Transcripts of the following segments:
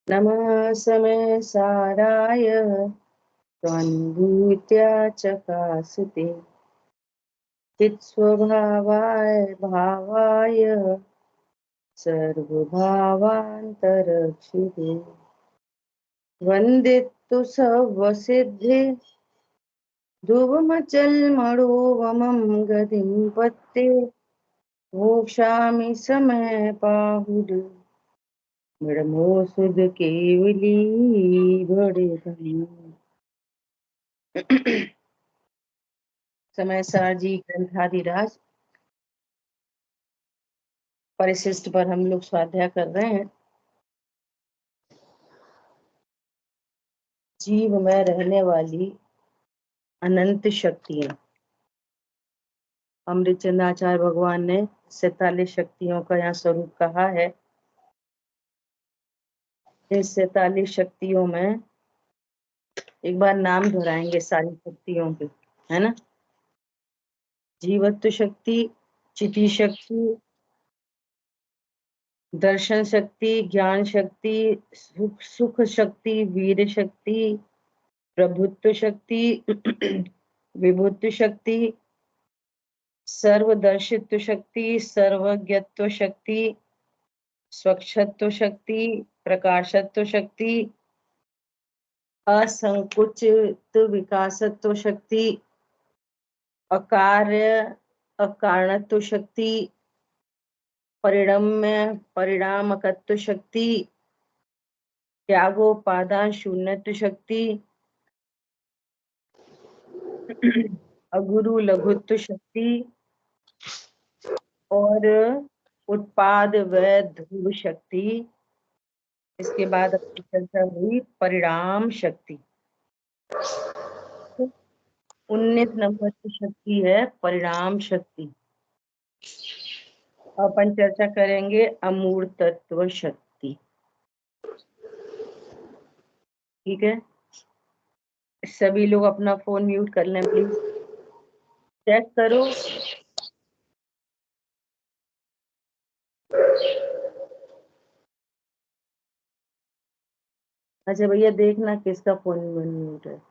नमः समय साराय त्वन्भूत्या चकासुते चित्स्वभावाय भावाय सर्वभावान्तरक्षिते वन्दितु सर्वसिद्धे ध्रुवमचलमणोवमं गतिं पत्ते मोक्षामि समय पाहुड ब्रह्मो सुध केवली बड़े धनी। समय सार जी ग्रंथाधिराज परिशिष्ट पर हम लोग स्वाध्याय कर रहे हैं। जीव में रहने वाली अनंत शक्तियां। अमृतचंद्राचार्य भगवान ने 47 शक्तियों का यहाँ स्वरूप कहा है। इस 47 शक्तियों में एक बार नाम दोहराएंगे सारी शक्तियों के, है ना। जीवत्व शक्ति, चिति शक्ति, दर्शन शक्ति, ज्ञान शक्ति, सुख शक्ति, वीर शक्ति, प्रभुत्व शक्ति, विभुत्व शक्ति, सर्वदर्शित्व शक्ति, सर्वज्ञत्व शक्ति, स्वच्छत्व शक्ति, प्रकाशत्व शक्ति, असंकुचित विकासत्व शक्ति, अकार्य अकारणत्व शक्ति, परिणम्य परिणामकत्व शक्ति, त्यागोपादान शून्यत्व शक्ति, अगुरु लघुत्व शक्ति और उत्पाद व ध्रुव शक्ति। इसके बाद अपनी चर्चा हुई परिणाम शक्ति। 19 नंबर की शक्ति है परिणाम शक्ति। अपन चर्चा करेंगे अमूर्तत्व शक्ति। ठीक है, सभी लोग अपना फोन म्यूट कर लें प्लीज। चेक करो। अच्छा भैया देखना किसका फोन म्यूट है।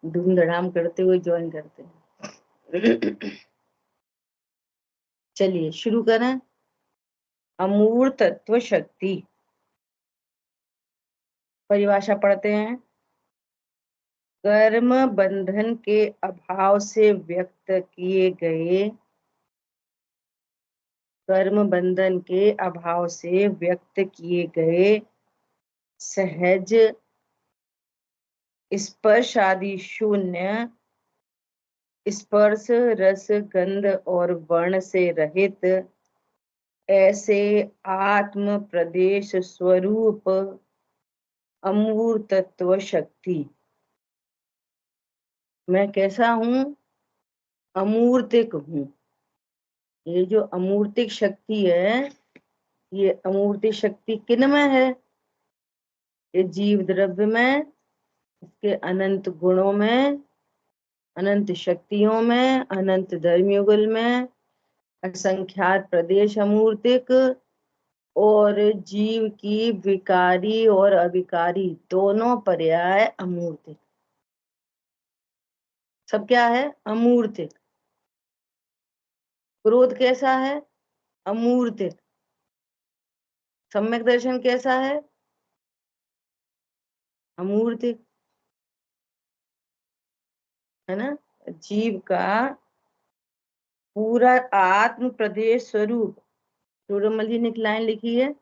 धूमधड़ाम करते हुए ज्वाइन करते हैं। चलिए शुरू करें। अमूर्तत्व शक्ति परिभाषा पढ़ते हैं। कर्म बंधन के अभाव से व्यक्त किए गए, कर्म बंधन के अभाव से व्यक्त किए गए सहज स्पर्श आदि शून्य, स्पर्श रस गंध और वर्ण से रहित ऐसे आत्म प्रदेश स्वरूप अमूर्तत्व शक्ति। मैं कैसा हूं? अमूर्तिक हूं। ये जो अमूर्तिक शक्ति है, ये अमूर्तिक शक्ति किन में है? ये जीव द्रव्य में, इसके अनंत गुणों में, अनंत शक्तियों में, अनंत धर्मयुगल में, असंख्यात प्रदेश अमूर्तिक और जीव की विकारी और अविकारी दोनों पर्याय अमूर्तिक। सब क्या है? अमूर्तिक। क्रोध कैसा है? अमूर्तिक। सम्यक दर्शन कैसा है? अमूर्तिक, है ना। जीव का पूरा आत्म प्रदेश स्वरूप, चूड़मल जी ने एक लाइन लिखी है,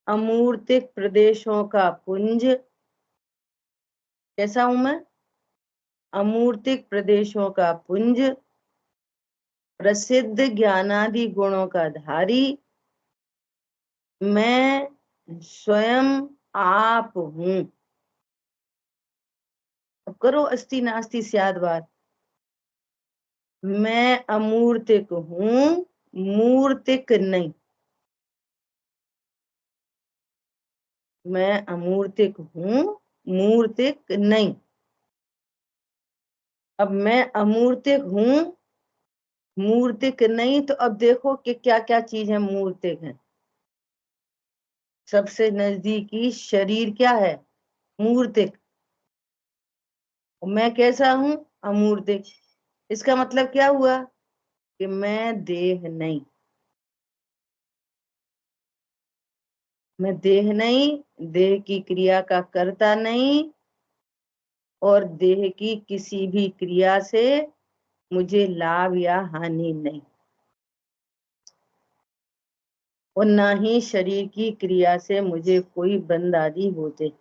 अमूर्तिक प्रदेशों का पुंज। कैसा हूं मैं? अमूर्तिक प्रदेशों का पुंज, प्रसिद्ध ज्ञानादि गुणों का धारी मैं स्वयं आप हूं। करो अस्ति नास्ति स्याद् बात। मैं अमूर्तिक हूं, मूर्तिक नहीं। मैं अमूर्तिक हूं, मूर्तिक नहीं। अब मैं अमूर्तिक हूं, मूर्तिक नहीं, तो अब देखो कि क्या क्या चीज है मूर्तिक है। सबसे नजदीकी शरीर क्या है? मूर्तिक। मैं कैसा हूं? अमूर्तिक। इसका मतलब क्या हुआ कि मैं देह नहीं। मैं देह नहीं, देह की क्रिया का कर्ता नहीं, और देह की किसी भी क्रिया से मुझे लाभ या हानि नहीं, और ना ही शरीर की क्रिया से मुझे कोई बंध आदि होते।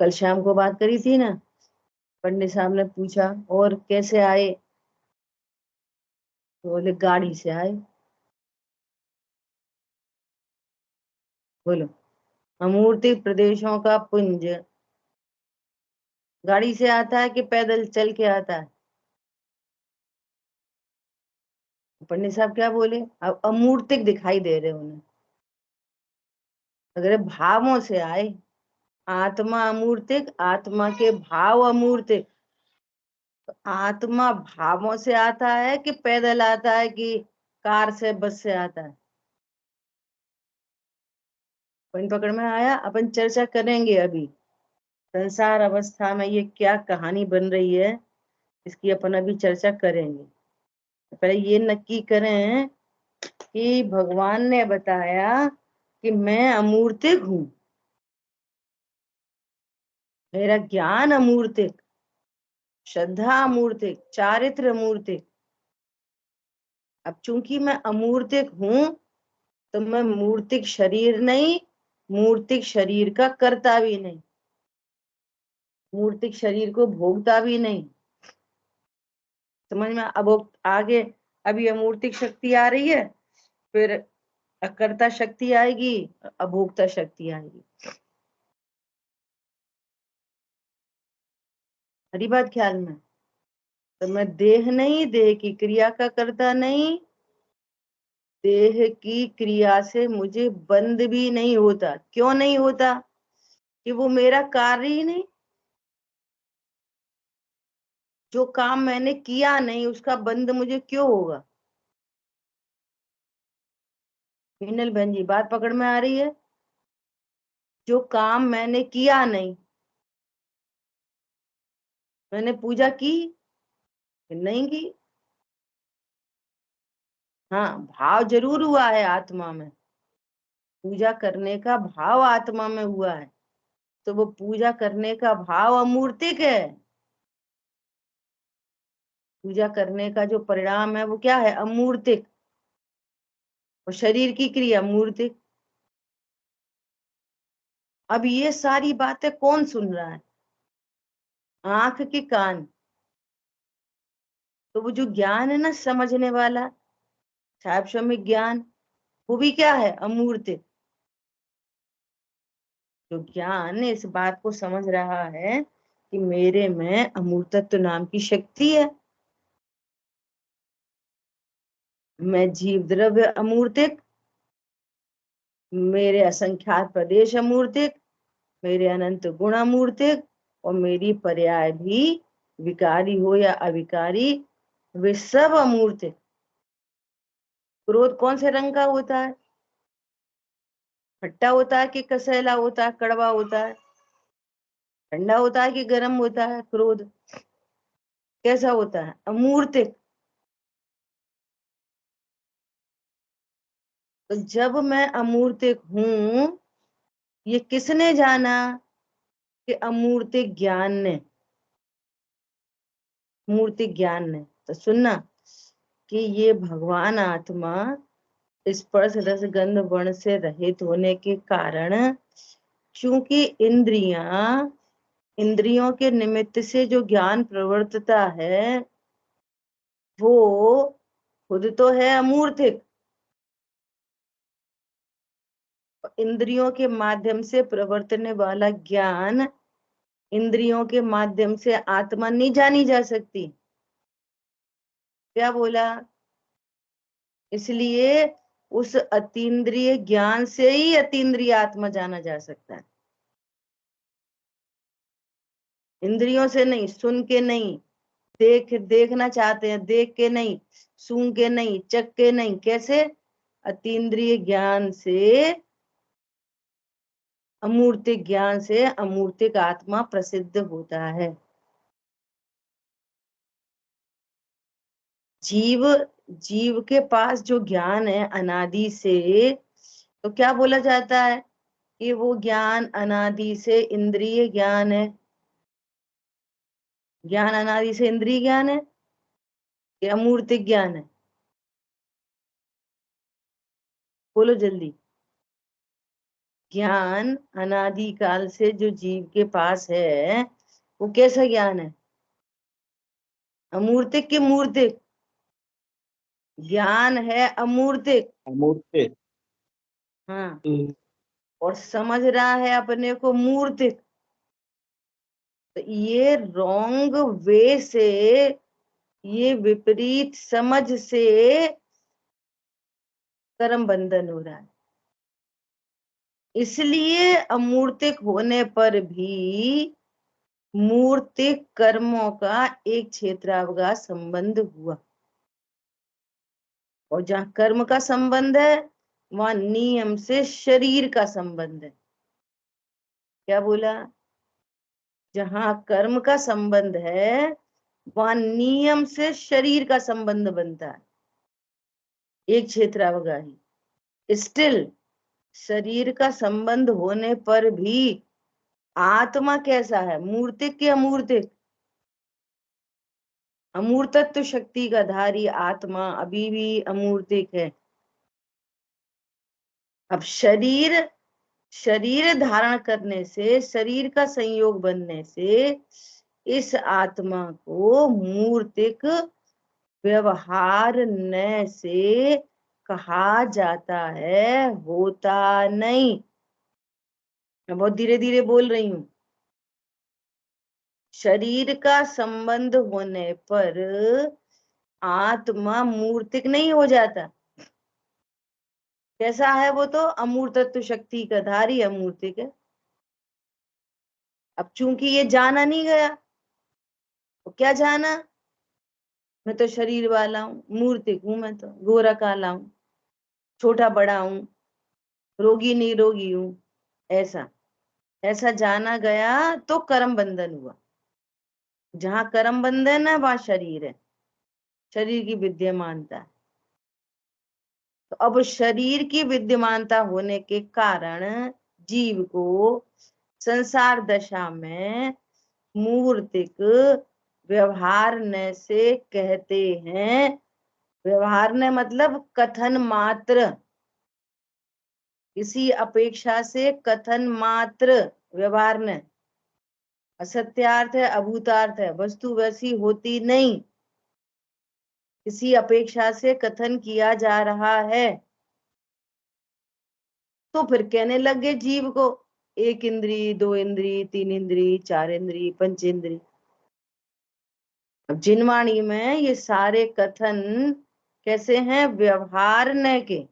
कल शाम को बात करी थी ना, पंडित साहब ने पूछा और कैसे आए, तो बोले गाड़ी से आए। बोलो, अमूर्त प्रदेशों का पुंज गाड़ी से आता है कि पैदल चल के आता है? पंडित साहब क्या बोले? अब अमूर्तिक दिखाई दे रहे उन्हें। अगर भावों से आए, आत्मा अमूर्तिक, आत्मा के भाव अमूर्तिक। आत्मा भावों से आता है कि पैदल आता है कि कार से बस से आता है? पॉइंट पकड़ में आया? अपन चर्चा करेंगे अभी संसार अवस्था में ये क्या कहानी बन रही है, इसकी अपन अभी चर्चा करेंगे। पहले ये नक्की करें कि भगवान ने बताया कि मैं अमूर्तिक हूं, मेरा ज्ञान अमूर्तिक, श्रद्धा अमूर्तिक, चारित्र अमूर्तिक। अब चूंकि मैं अमूर्तिक हूं, तो मैं मूर्तिक शरीर नहीं, मूर्तिक शरीर का कर्ता भी नहीं, मूर्तिक शरीर को भोगता भी नहीं। समझ में? अब आगे अभी अमूर्तिक शक्ति आ रही है, फिर अकर्ता शक्ति आएगी, अभोक्ता शक्ति आएगी। हरी बात ख्याल में? तो मैं देह नहीं, देह की क्रिया का कर्ता नहीं, देह की क्रिया से मुझे बंध भी नहीं होता। क्यों नहीं होता? कि वो मेरा कार्य ही नहीं। जो काम मैंने किया नहीं उसका बंध मुझे क्यों होगा? मीनल बहन जी, बात पकड़ में आ रही है? जो काम मैंने किया नहीं, मैंने पूजा की कि नहीं की? हाँ, भाव जरूर हुआ है आत्मा में, पूजा करने का भाव आत्मा में हुआ है, तो वो पूजा करने का भाव अमूर्तिक है। पूजा करने का जो परिणाम है वो क्या है? अमूर्तिक। और शरीर की क्रिया मूर्तिक। अब ये सारी बातें कौन सुन रहा है? आंख के कान। तो वो जो ज्ञान है ना, समझने वाला साक्षात ज्ञान, वो भी क्या है? अमूर्तिक। जो ज्ञान इस बात को समझ रहा है कि मेरे में अमूर्तत्व नाम की शक्ति है, मैं जीव द्रव्य अमूर्तिक, मेरे असंख्यात प्रदेश अमूर्तिक, मेरे अनंत गुण अमूर्तिक, और मेरी पर्याय भी विकारी हो या अविकारी, वे सब अमूर्तिक। क्रोध कौन से रंग का होता है? खट्टा होता है कि कसैला होता है, कड़वा होता है? ठंडा होता है कि गर्म होता है? क्रोध कैसा होता है? अमूर्तिक। तो जब मैं अमूर्तिक हूं, ये किसने जाना? कि अमूर्तिक ज्ञान ने, मूर्तिक ज्ञान ने। तो सुनना कि ये भगवान आत्मा स्पर्श रस गंध वर्ण से रहित होने के कारण, क्योंकि इंद्रियों के निमित्त से जो ज्ञान प्रवर्तता है, वो खुद तो है अमूर्तिक, इंद्रियों के माध्यम से प्रवर्तने वाला ज्ञान, इंद्रियों के माध्यम से आत्मा नहीं जानी जा सकती। क्या बोला? इसलिए उस अतीन्द्रिय ज्ञान से ही अतीन्द्रिय आत्मा जाना जा सकता है, इंद्रियों से नहीं, सुन के नहीं, देखना चाहते हैं, देख के नहीं, सूंघ के नहीं, चख के नहीं, कैसे? अतीन्द्रिय ज्ञान से, अमूर्तिक ज्ञान से अमूर्तिक आत्मा प्रसिद्ध होता है। जीव के पास जो ज्ञान है अनादि से, तो क्या बोला जाता है कि वो ज्ञान अनादि से इंद्रिय ज्ञान है। ज्ञान अनादि से इंद्रिय ज्ञान है कि अमूर्तिक ज्ञान है? बोलो जल्दी। ज्ञान अनादि काल से जो जीव के पास है वो कैसा ज्ञान है? अमूर्तिक की मूर्तिक? ज्ञान है अमूर्तिक। अमूर्त। हाँ, और समझ रहा है अपने को मूर्तिक। तो ये रॉन्ग वे से, ये विपरीत समझ से कर्म बंधन हो रहा है। इसलिए अमूर्तिक होने पर भी मूर्तिक कर्मों का एक क्षेत्रावकाश संबंध हुआ, और जहां कर्म का संबंध है वहां नियम से शरीर का संबंध है। क्या बोला? जहां कर्म का संबंध है वहां नियम से शरीर का संबंध बनता है, एक क्षेत्रावगाही। स्टिल शरीर का संबंध होने पर भी आत्मा कैसा है? मूर्तिक के अमूर्तिक? अमूर्तत्व शक्ति का धारी आत्मा अभी भी अमूर्तिक है। अब शरीर धारण करने से, शरीर का संयोग बनने से इस आत्मा को मूर्तिक व्यवहार न से कहा जाता है, होता नहीं। मैं बहुत धीरे धीरे बोल रही हूं। शरीर का संबंध होने पर आत्मा मूर्तिक नहीं हो जाता। कैसा है वो? तो अमूर्तत्व शक्ति का धारी अमूर्तिक है। अब चूंकि ये जाना नहीं गया, तो क्या जाना? मैं तो शरीर वाला हूँ, मूर्तिक हूं, मैं तो गोरा काला हूँ, छोटा बड़ा हूँ, रोगी निरोगी हूँ, ऐसा ऐसा जाना गया तो कर्म बंधन हुआ। जहां कर्म बंधन है वहां शरीर है, शरीर की विद्यमानता है। तो अब शरीर की विद्यमानता होने के कारण जीव को संसार दशा में मूर्तिक व्यवहार न से कहते हैं। व्यवहार न मतलब कथन मात्र, किसी अपेक्षा से कथन मात्र व्यवहार न। असत्यार्थ है, अभूतार्थ है, वस्तु वैसी होती नहीं, किसी अपेक्षा से कथन किया जा रहा है। तो फिर कहने लगे जीव को एक इंद्री, दो इंद्री, तीन इंद्री, चार इंद्री, पंच इंद्री। अब जिनवाणी में ये सारे कथन कैसे हैं? व्यवहार न के।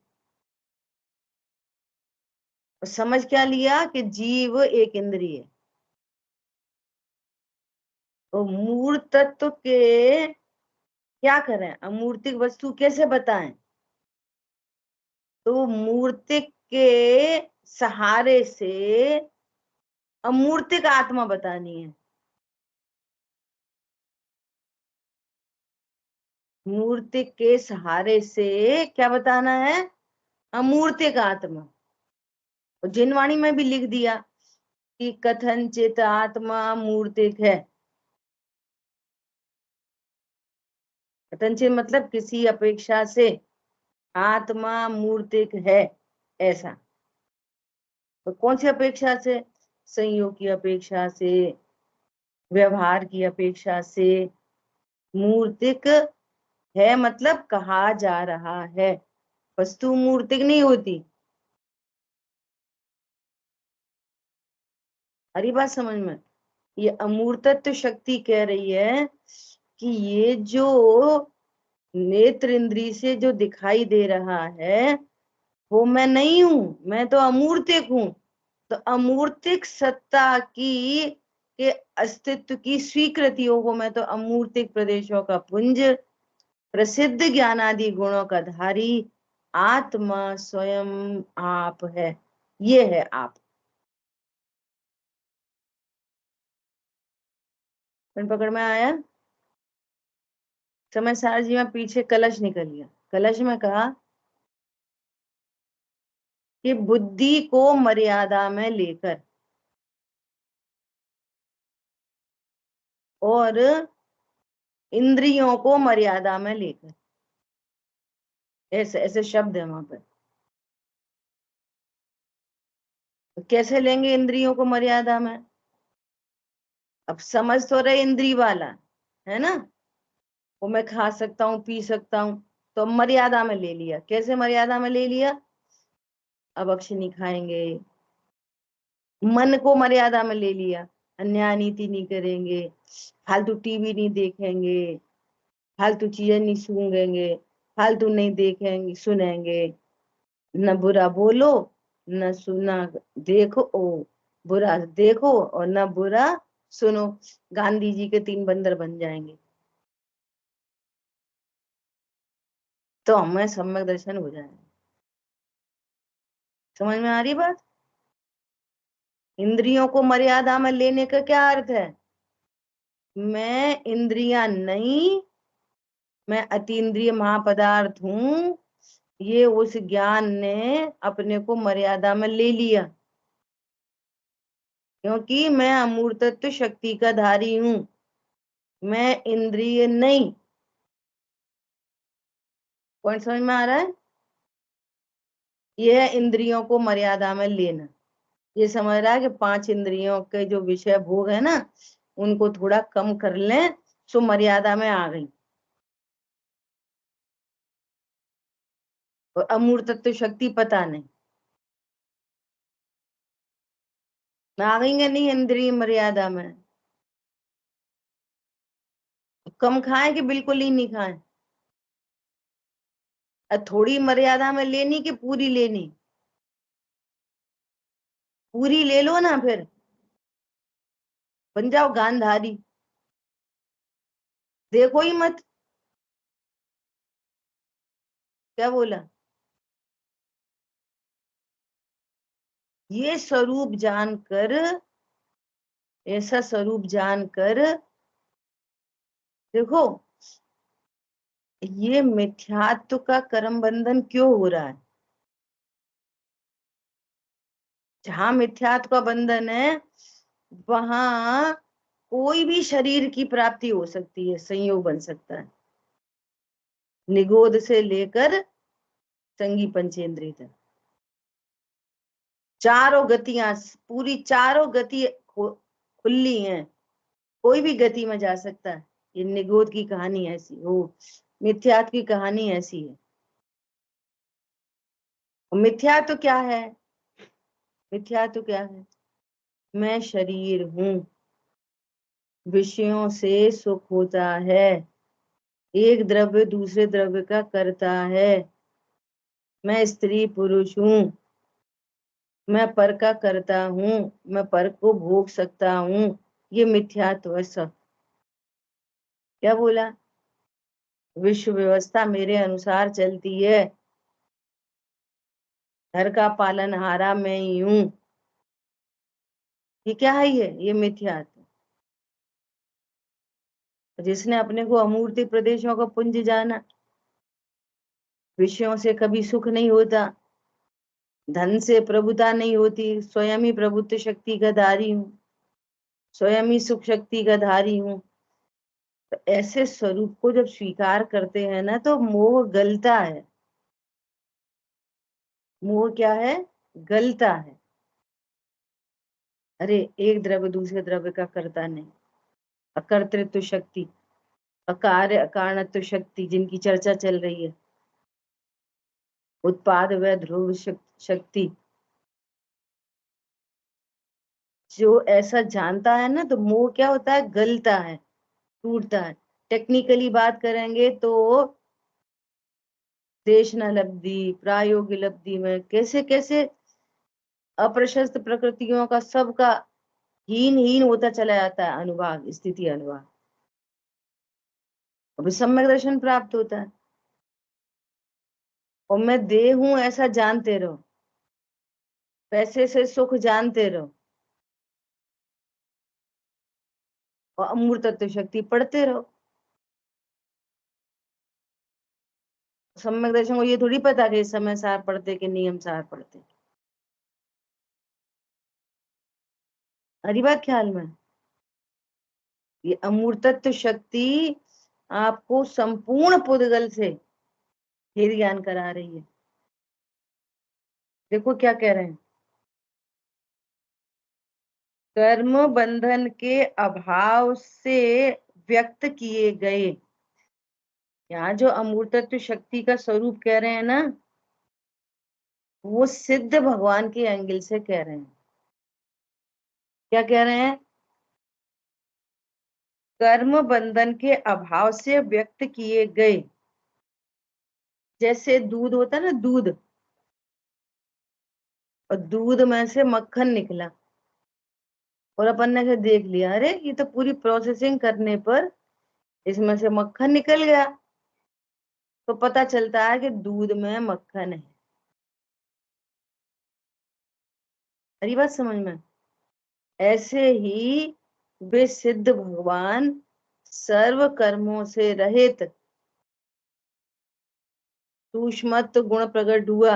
और समझ क्या लिया कि जीव एक इंद्रिय है। तो मूर्त तत्व के क्या करें? अमूर्तिक वस्तु कैसे बताएं? तो मूर्तिक के सहारे से अमूर्तिक आत्मा बतानी है। मूर्तिक के सहारे से क्या बताना है? अमूर्तिक आत्मा। और जिनवाणी में भी लिख दिया कि कथनचित आत्मा मूर्तिक है। कथनचित मतलब किसी अपेक्षा से आत्मा मूर्तिक है, ऐसा। तो कौन सी अपेक्षा से? संयोग की अपेक्षा से, व्यवहार की अपेक्षा से मूर्तिक है, मतलब कहा जा रहा है। वस्तु मूर्तिक नहीं होती। हरी बात समझ में? ये अमूर्तत्व शक्ति कह रही है कि ये जो नेत्र इंद्री से जो दिखाई दे रहा है वो मैं नहीं हूं, मैं तो अमूर्तिक हूं। तो अमूर्तिक सत्ता की के अस्तित्व की स्वीकृति हो, वो मैं तो अमूर्तिक प्रदेशों का पुंज, प्रसिद्ध ज्ञानादि गुणों का धारी, आत्मा स्वयं आप है। ये है आप। पकड़ में आया? समय सार जी में पीछे कलश निकल गया। कलश में कहा कि बुद्धि को मर्यादा में लेकर और इंद्रियों को मर्यादा में लेकर, ऐसे ऐसे शब्द है वहां पर। तो कैसे लेंगे इंद्रियों को मर्यादा में? अब समझ तो रहे इंद्री वाला है ना, वो मैं खा सकता हूँ पी सकता हूँ, तो मर्यादा में ले लिया। कैसे मर्यादा में ले लिया? अब अक्षय नहीं खाएंगे, मन को मर्यादा में ले लिया, अन्याय नीति नहीं करेंगे, फालतू टीवी नहीं देखेंगे, फालतू चीजें नहीं सूंघेंगे, फालतू नहीं देखेंगे सुनेंगे, न बुरा बोलो, न सुना देखो, ओ बुरा देखो और न बुरा सुनो। गांधी जी के 3 बंदर बन जाएंगे तो हमें सम्यक दर्शन हो जाएगा। समझ में आ रही बात? इंद्रियों को मर्यादा में लेने का क्या अर्थ है? मैं इंद्रियां नहीं, मैं अतीन्द्रिय महापदार्थ हूं, ये उस ज्ञान ने अपने को मर्यादा में ले लिया, क्योंकि मैं अमूर्तत्व शक्ति का धारी हूं, मैं इंद्रिय नहीं। पॉइंट समझ में आ रहा है? ये है इंद्रियों को मर्यादा में लेना। ये समझ रहा है कि 5 इंद्रियों के जो विषय भोग है ना, उनको थोड़ा कम कर लें सो मर्यादा में आ गई। और अमूर्त तत्व शक्ति पता नहीं आ गई या नहीं इंद्रिय मर्यादा में। कम खाएं कि बिल्कुल ही नहीं खाएं? थोड़ी मर्यादा में लेनी कि पूरी लेनी? पूरी ले लो ना, फिर बन जाओ गांधारी, देखो ही मत। क्या बोला? ये स्वरूप जानकर, ऐसा स्वरूप जानकर देखो, ये मिथ्यात्व का कर्म बंधन क्यों हो रहा है? जहां मिथ्यात्व का बंधन है वहां कोई भी शरीर की प्राप्ति हो सकती है, संयोग बन सकता है, निगोद से लेकर संगी पंचेंद्रिय तक। चारों गतियां, पूरी चारों गति खुली हैं, कोई भी गति में जा सकता है। ये निगोद की कहानी ऐसी हो, मिथ्यात्व की कहानी ऐसी है। और मिथ्यात्व क्या है? मिथ्यात्व क्या है? मैं शरीर हूं, विषयों से सुख होता है, एक द्रव्य दूसरे द्रव्य का करता है, मैं स्त्री पुरुष हूं, मैं पर का करता हूं, मैं पर को भोग सकता हूं। ये मिथ्यात्व है सब। क्या बोला? विश्व व्यवस्था मेरे अनुसार चलती है, घर का पालनहारा मैं ही हूं। ये क्या है? ये मिथ्यात्व। जिसने अपने को अमूर्ति प्रदेशों का पुंज जाना, विषयों से कभी सुख नहीं होता, धन से प्रभुता नहीं होती, स्वयं ही प्रभुत्व शक्ति का धारी हूँ, स्वयं ही सुख शक्ति का धारी हूँ। तो ऐसे स्वरूप को जब स्वीकार करते हैं ना तो मोह गलता है। मोह क्या है? गलता है। अरे एक द्रव्य दूसरे द्रव्य का करता नहीं, अकर्तृत्व शक्ति, अकार्य अकारणत्व शक्ति जिनकी चर्चा चल रही है, उत्पाद व ध्रुव शक्ति, जो ऐसा जानता है ना, तो मोह क्या होता है, गलता है, टूटता है। टेक्निकली बात करेंगे तो देशना लब्धि, प्रायोगिक लब्धि में कैसे कैसे अप्रशस्त प्रकृतियों का सबका हीन हीन होता चला जाता है अनुभाग, स्थिति अनुभाग, अभी सम्यक दर्शन प्राप्त होता है। और मैं देह हूं ऐसा जानते रहो, पैसे से सुख जानते रहो, और अमूर्त तत्व शक्ति पढ़ते रहो। सम्यक दर्शन को ये थोड़ी पता कि इस समय सार पढ़ते कि नियम सार पढ़ते। हरी बात ख्याल में, ये अमूर्तत्व शक्ति आपको संपूर्ण पुद्गल से भेद ज्ञान करा रही है। देखो क्या कह रहे हैं, कर्म बंधन के अभाव से व्यक्त किए गए, यहाँ जो अमूर्तत्व शक्ति का स्वरूप कह रहे हैं ना, वो सिद्ध भगवान के एंगल से कह रहे हैं। क्या कह रहे हैं, कर्म बंधन के अभाव से व्यक्त किए गए, जैसे दूध होता है ना, दूध, और दूध में से मक्खन निकला, और अपन ने से देख लिया, अरे ये तो पूरी प्रोसेसिंग करने पर इसमें से मक्खन निकल गया, तो पता चलता है कि दूध में मक्खन है। अरे बात समझ में। ऐसे ही वे सिद्ध भगवान सर्व कर्मों से रहित, सूक्ष्मत्व गुण प्रकट हुआ,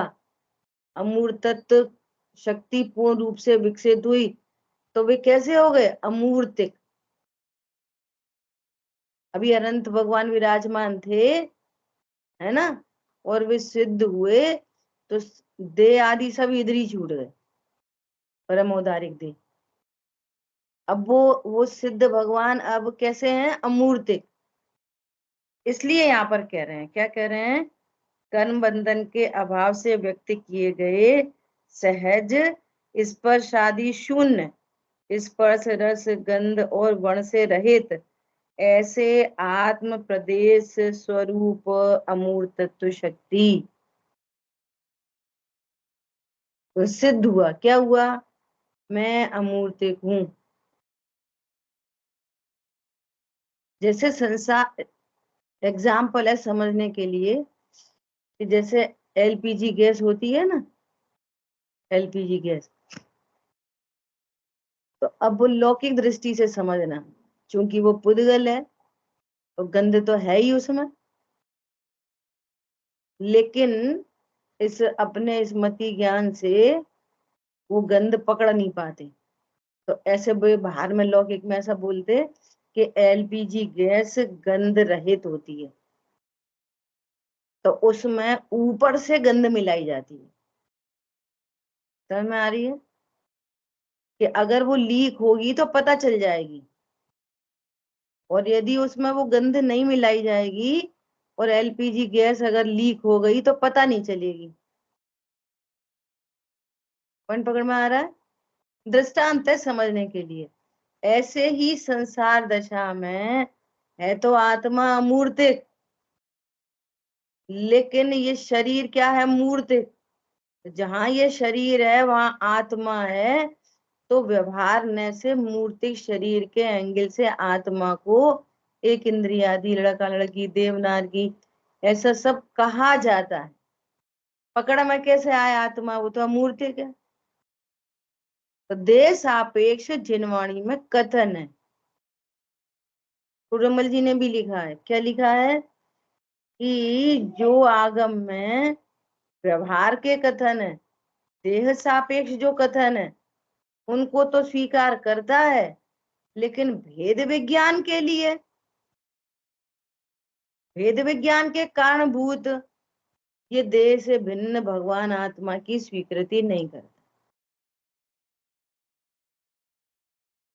अमूर्तत्व शक्ति पूर्ण रूप से विकसित हुई, तो वे कैसे हो गए, अमूर्तिक। अभी अनंत भगवान विराजमान थे, है ना, और वे सिद्ध हुए, तो देह आदि सब इधर ही छूट गए, परम औदारिक देह। अब वो सिद्ध भगवान अब कैसे हैं, अमूर्तिक। इसलिए यहाँ पर कह रहे हैं, क्या कह रहे हैं, कर्म बंधन के अभाव से व्यक्त किए गए सहज स्पर्श आदि शून्य, स्पर्श रस गंध और वर्ण से रहित ऐसे आत्म प्रदेश स्वरूप अमूर्तत्व शक्ति तो सिद्ध हुआ। क्या हुआ, मैं अमूर्तिक हूं। जैसे संसार, एग्जाम्पल है समझने के लिए, कि जैसे एलपीजी गैस होती है ना, एलपीजी गैस, तो अब वो लौकिक दृष्टि से समझना, क्योंकि वो पुद्गल है तो गंध तो है ही उसमें, लेकिन इस अपने इस मति ज्ञान से वो गंध पकड़ नहीं पाते। तो ऐसे वे बाहर में लौकिक में ऐसा बोलते कि एलपीजी गैस गंध रहित होती है, तो उसमें ऊपर से गंध मिलाई जाती है। समझ में आ रही है, कि अगर वो लीक होगी तो पता चल जाएगी, और यदि उसमें वो गंध नहीं मिलाई जाएगी और एलपीजी गैस अगर लीक हो गई तो पता नहीं चलेगी। पॉइंट पकड़ में आ रहा है, दृष्टांत है समझने के लिए। ऐसे ही संसार दशा में है तो आत्मा अमूर्तिक, लेकिन ये शरीर क्या है, मूर्तिक। जहां ये शरीर है वहां आत्मा है, तो व्यवहार से मूर्तिक शरीर के एंगल से आत्मा को एक इंद्रियादि, लड़का लड़की, देवनार की, ऐसा सब कहा जाता है। पकड़ में कैसे आए आत्मा, वो तो अमूर्तिक है। तो देह सापेक्ष जिनवाणी में कथन है, कुरमल जी ने भी लिखा है। क्या लिखा है, कि जो आगम में व्यवहार के कथन है, देह सापेक्ष जो कथन है, उनको तो स्वीकार करता है, लेकिन भेद विज्ञान के लिए, भेद विज्ञान के कारणभूत ये देह से भिन्न भगवान आत्मा की स्वीकृति नहीं करता।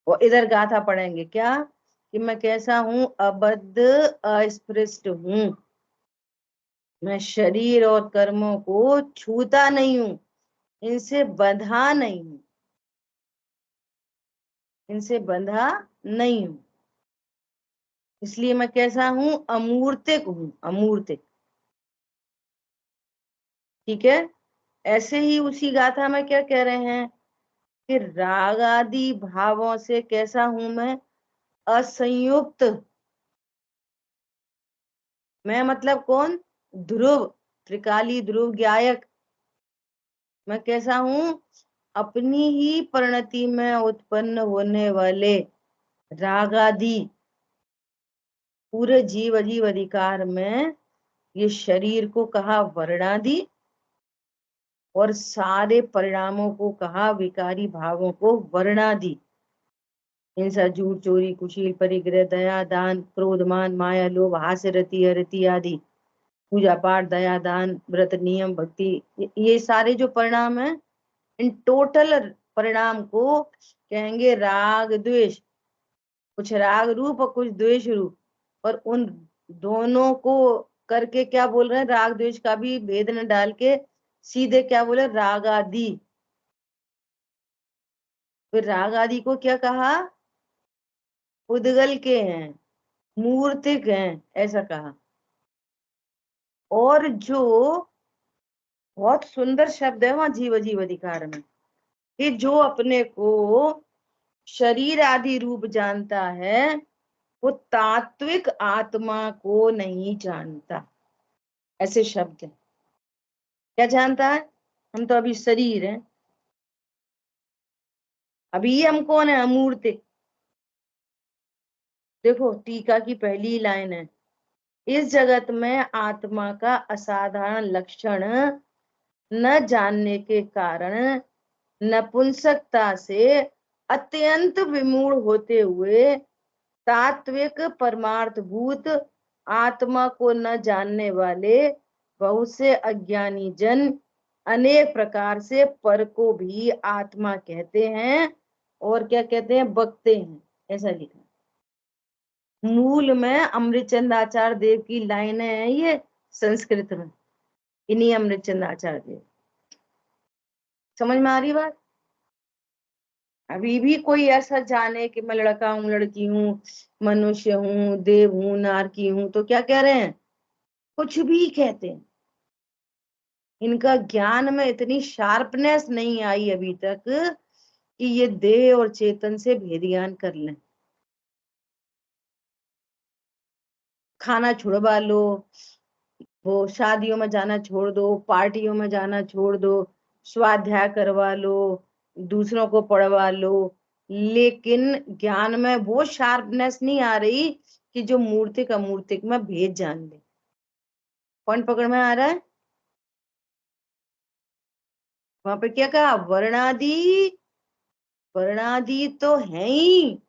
और इधर गाथा पढ़ेंगे क्या, कि मैं कैसा हूं, अबद्ध अस्पृष्ट हूं, मैं शरीर और कर्मों को छूता नहीं हूं, इनसे बंधा नहीं हूं। इनसे बंधा नहीं हूं, इसलिए मैं कैसा हूं, अमूर्तिक हूं, अमूर्तिक। ठीक है। ऐसे ही उसी गाथा में क्या कह रहे हैं कि राग आदि भावों से कैसा हूं मैं, असंयुक्त। मैं मतलब कौन, ध्रुव, त्रिकाली ध्रुव गायक। मैं कैसा हूं, अपनी ही परिणति में उत्पन्न होने वाले राग आदि पूरे जीव अजीव अधिकार में, ये शरीर को कहा वर्णादि, और सारे परिणामों को कहा विकारी भावों को वर्णादि। हिंसा, झूठ, चोरी, कुशील, परिग्रह, दया, दान, क्रोध, मान, माया, लोभ, हास्य, रति, अरति आदि, पूजा पाठ, दया, दान, व्रत, नियम, भक्ति, ये सारे जो परिणाम है, इन टोटल परिणाम को कहेंगे राग द्वेष। कुछ राग रूप और कुछ द्वेष रूप, और उन दोनों को करके क्या बोल रहे हैं, राग द्वेष का भी भेद न डाल के सीधे क्या बोले, राग आदि। फिर राग आदि को क्या कहा, उद्गल के हैं, मूर्तिक हैं, ऐसा कहा। और जो बहुत सुंदर शब्द है वहां जीव जीव अधिकार में, कि जो अपने को शरीर आदि रूप जानता है, वो तात्विक आत्मा को नहीं जानता। ऐसे शब्द है। क्या जानता है, हम तो अभी शरीर हैं, अभी हम कौन है, अमूर्त। देखो टीका की पहली लाइन है, इस जगत में आत्मा का असाधारण लक्षण न जानने के कारण नपुंसकता से अत्यंत विमूढ़ होते हुए तात्विक परमार्थभूत आत्मा को न जानने वाले बहुत से अज्ञानी जन अनेक प्रकार से पर को भी आत्मा कहते हैं, और क्या कहते हैं, बकते हैं। ऐसा लिखा मूल में, अमृतचंद आचार्य देव की लाइनें हैं ये संस्कृत में, इन्हीं अमृतचंद आचार्य देव। समझ में आ रही बात। अभी भी कोई ऐसा जाने कि मैं लड़का हूँ, लड़की हूँ, मनुष्य हूँ, देव हूँ, नार की हूँ, तो क्या कह रहे हैं, कुछ भी कहते हैं। इनका ज्ञान में इतनी शार्पनेस नहीं आई अभी तक कि ये देह और चेतन से भेद ज्ञान कर लें। खाना छुड़वा लो, वो शादियों में जाना छोड़ दो, पार्टियों में जाना छोड़ दो, स्वाध्याय करवा लो, दूसरों को पढ़वा लो, लेकिन ज्ञान में वो शार्पनेस नहीं आ रही कि जो मूर्तिक अमूर्तिक में भेद जान ले। पॉइंट पकड़ में आ रहा है। वहां पे क्या कहा, वर्णादि, वर्णादि तो है ही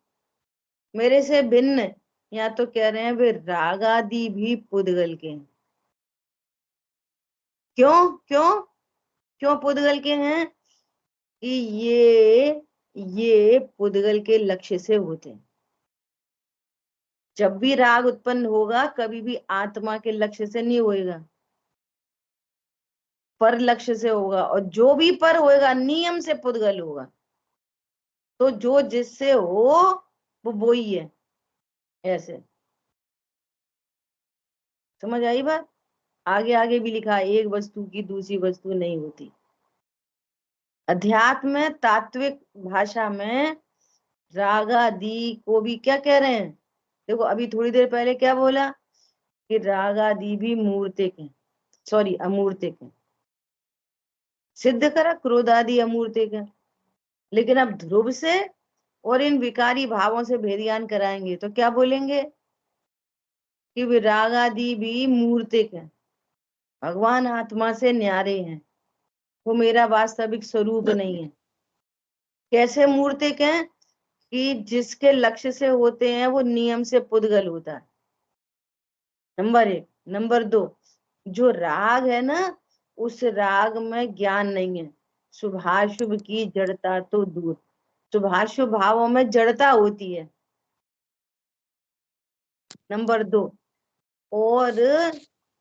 मेरे से भिन्न। या तो कह रहे हैं वे राग आदि भी पुद्गल के हैं। क्यों क्यों क्यों पुद्गल के हैं, कि ये पुद्गल के लक्ष्य से होते हैं। जब भी राग उत्पन्न होगा कभी भी आत्मा के लक्ष्य से नहीं होएगा, पर लक्ष्य से होगा, और जो भी पर होएगा नियम से पुद्गल होगा। तो जो जिससे हो वो ही है। ऐसे समझ आई बात। आगे आगे भी लिखा, एक वस्तु की दूसरी वस्तु नहीं होती। अध्यात्म में तात्विक भाषा में रागादि को भी क्या कह रहे हैं, देखो अभी थोड़ी देर पहले क्या बोला, कि रागादि भी मूर्तिक है, सॉरी अमूर्तिक है। सिद्ध करा क्रोधादि अमूर्तिक है। लेकिन अब ध्रुव से और इन विकारी भावों से भेद ज्ञान कराएंगे तो क्या बोलेंगे, कि विरागादि भी मूर्तिक है, भगवान आत्मा से न्यारे हैं, वो मेरा वास्तविक स्वरूप नहीं है। कैसे मूर्तिक हैं, कि जिसके लक्ष्य से होते हैं वो नियम से पुद्गल होता है, नंबर एक। नंबर दो, जो राग है ना, उस राग में ज्ञान नहीं है, शुभाशुभ की जड़ता तो दूर, शुभाशुभ भावों में जड़ता होती है, नंबर दो। और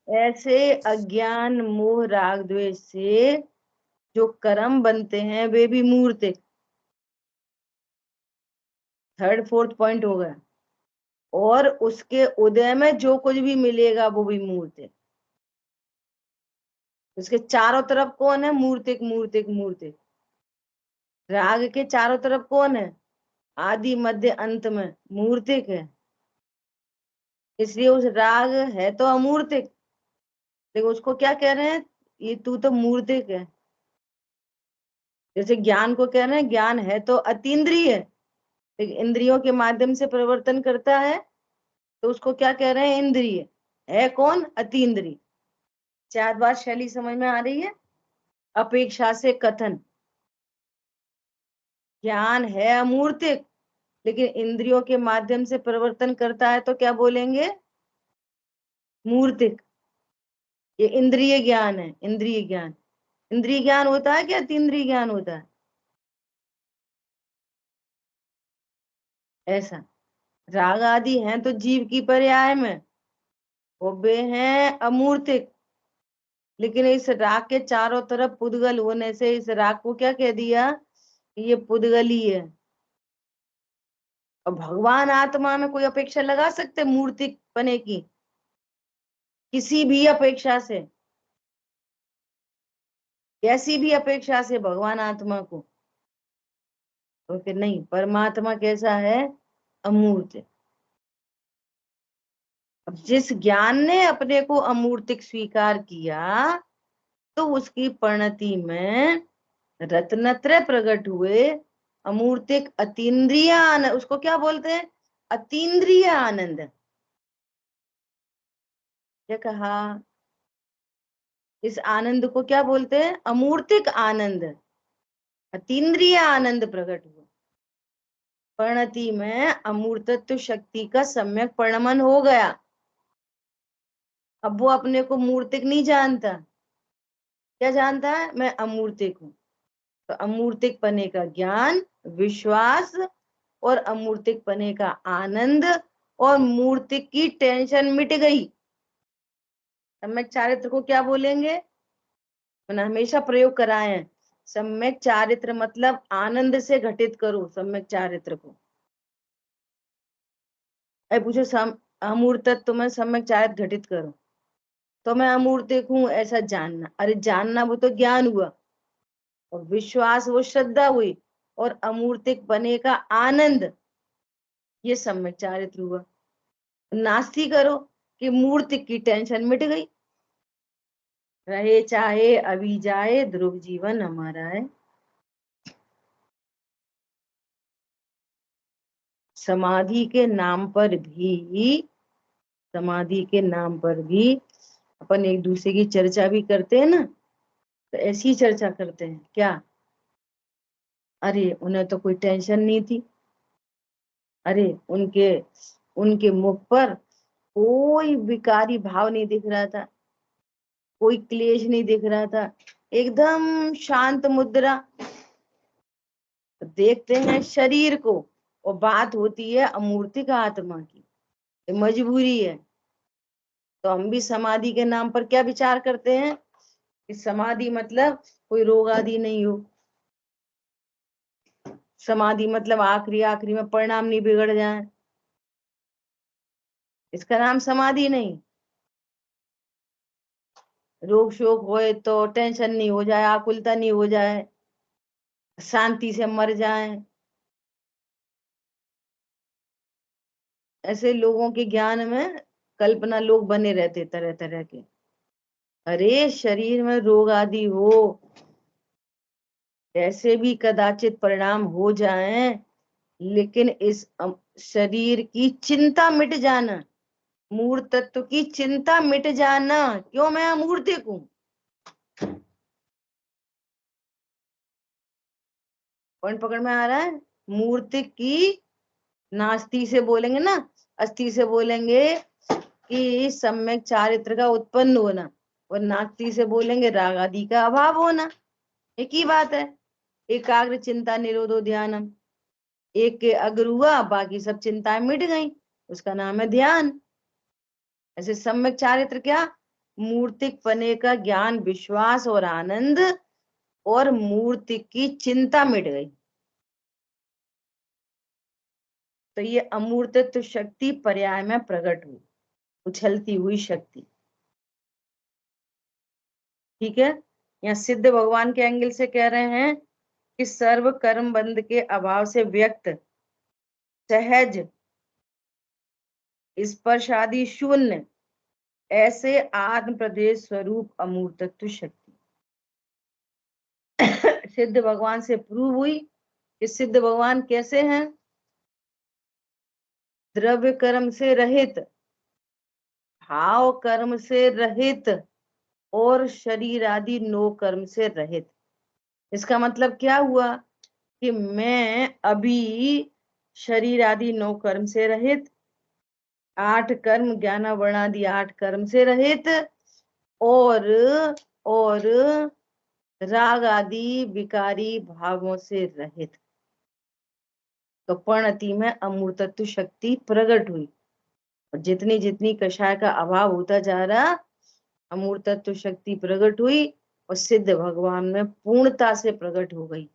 ऐसे अज्ञान मोह राग द्वेष से जो कर्म बनते हैं वे भी मूर्तिक। थर्ड फोर्थ पॉइंट हो गया। और उसके उदय में जो कुछ भी मिलेगा वो भी मूर्त है। उसके चारों तरफ कौन है? मूर्तिक मूर्तिक मूर्तिक। राग के चारों तरफ कौन है? आदि मध्य अंत में मूर्तिक है। इसलिए उस राग है तो अमूर्तिक, देखो उसको क्या कह रहे हैं, ये तू तो मूर्तिक है। जैसे ज्ञान को कह रहे हैं ज्ञान है तो अतीन्द्रिय, लेकिन इंद्रियों के माध्यम से परिवर्तन करता है, तो उसको क्या कह रहे हैं? इंद्रिय है। कौन? अतीन्द्रिय। चार बार शैली समझ में आ रही है? अपेक्षा से कथन, ज्ञान है अमूर्तिक लेकिन इंद्रियों के माध्यम से परिवर्तन करता है, तो क्या बोलेंगे? मूर्तिक। ये इंद्रिय ज्ञान है। इंद्रिय ज्ञान, इंद्रिय ज्ञान होता है क्या अतीन्द्रिय ज्ञान होता है? ऐसा राग आदि हैं तो जीव की पर्याय में, वो वे हैं अमूर्तिक, लेकिन इस राग के चारों तरफ पुद्गल होने से इस राग को क्या कह दिया? ये पुद्गली है। और भगवान आत्मा में कोई अपेक्षा लगा सकते मूर्तिक बने की? किसी भी अपेक्षा से, कैसी भी अपेक्षा से भगवान आत्मा को? तो फिर नहीं, परमात्मा कैसा है? अमूर्त है। अब जिस ज्ञान ने अपने को अमूर्तिक स्वीकार किया, तो उसकी परिणति में रत्नत्रय प्रकट हुए। अमूर्तिक अतीन्द्रिय आनंद, उसको क्या बोलते हैं? अतीन्द्रिय आनंद। क्या कहा? इस आनंद को क्या बोलते हैं? अमूर्तिक आनंद। अतीन्द्रिय आनंद प्रकट हुआ, परिणति में अमूर्तत्व शक्ति का सम्यक परिणमन हो गया। अब वो अपने को मूर्तिक नहीं जानता। क्या जानता है? मैं अमूर्तिक हूँ। तो अमूर्तिक पने का ज्ञान, विश्वास और अमूर्तिक पने का आनंद और मूर्तिक की टेंशन मिट गई। सम्यक चारित्र को क्या बोलेंगे? मैंने हमेशा प्रयोग कराए हैं। सम्यक चारित्र मतलब आनंद से घटित करो सम्यक चारित्र को। अरे पूछो अमूर्तत्व में सम्यक चारित्र घटित करो, तो मैं अमूर्तिक हूं ऐसा जानना। अरे जानना वो तो ज्ञान हुआ, और विश्वास वो श्रद्धा हुई, और अमूर्तिक बने का आनंद ये सम्यक चारित्र हुआ। नास्ती करो कि मूर्ति की टेंशन मिट गई। रहे चाहे अभी जाए ध्रुव जीवन हमारा है। समाधि के नाम पर भी, समाधि के नाम पर भी अपन एक दूसरे की चर्चा भी करते हैं ना, तो ऐसी चर्चा करते हैं क्या? अरे उन्हें तो कोई टेंशन नहीं थी, अरे उनके उनके मुख पर कोई विकारी भाव नहीं दिख रहा था, कोई क्लेश नहीं दिख रहा था, एकदम शांत मुद्रा। देखते हैं शरीर को, और बात होती है अमूर्तिक आत्मा की, ये मजबूरी है। तो हम भी समाधि के नाम पर क्या विचार करते हैं कि समाधि मतलब कोई रोग आदि नहीं हो, समाधि मतलब आखिरी आखिरी में परिणाम नहीं बिगड़ जाए, इसका नाम समाधि नहीं। रोग शोक होए तो टेंशन नहीं हो जाए, आकुलता नहीं हो जाए, शांति से मर जाए, ऐसे लोगों के ज्ञान में कल्पना लोग बने रहते तरह तरह के। अरे शरीर में रोग आदि हो, ऐसे भी कदाचित परिणाम हो जाएं, लेकिन इस शरीर की चिंता मिट जाना, मूर्त तत्व की चिंता मिट जाना। क्यों? मैं अमूर्तिक हूं। पॉइंट पकड़ में आ रहा है? मूर्तिक की नास्ति से बोलेंगे ना, अस्थि से बोलेंगे कि सम्यक चारित्र का उत्पन्न होना, और नास्ति से बोलेंगे राग आदि का अभाव होना। एक ही बात है। एकाग्र चिंता निरोधो ध्यानम, एक के अग्र हुआ बाकी सब चिंताएं मिट गई, उसका नाम है ध्यान। ऐसे सम्यक चारित्र क्या? मूर्तिक पने का ज्ञान, विश्वास और आनंद, और मूर्ति की चिंता मिट गई। तो ये अमूर्तत्व शक्ति पर्याय में प्रकट हुई, उछलती हुई शक्ति। ठीक है, यहाँ सिद्ध भगवान के एंगल से कह रहे हैं कि सर्व कर्म बंध के अभाव से व्यक्त सहज स्पर्शादि शून्य ऐसे आत्म प्रदेश स्वरूप अमूर्तत्व शक्ति। सिद्ध भगवान से प्रूव हुई कि सिद्ध भगवान कैसे हैं? द्रव्य कर्म से रहित, भाव कर्म से रहित और शरीर आदि नो कर्म से रहित। इसका मतलब क्या हुआ कि मैं अभी शरीर आदि नो कर्म से रहित, 8 कर्म ज्ञान वर्णादि 8 कर्म से रहित और राग आदि विकारी भावों से रहित। तो परिणति में अमूर्तत्व शक्ति प्रकट हुई, और जितनी जितनी कषाय का अभाव होता जा रहा, अमूर्तत्व शक्ति प्रकट हुई और सिद्ध भगवान में पूर्णता से प्रकट हो गई।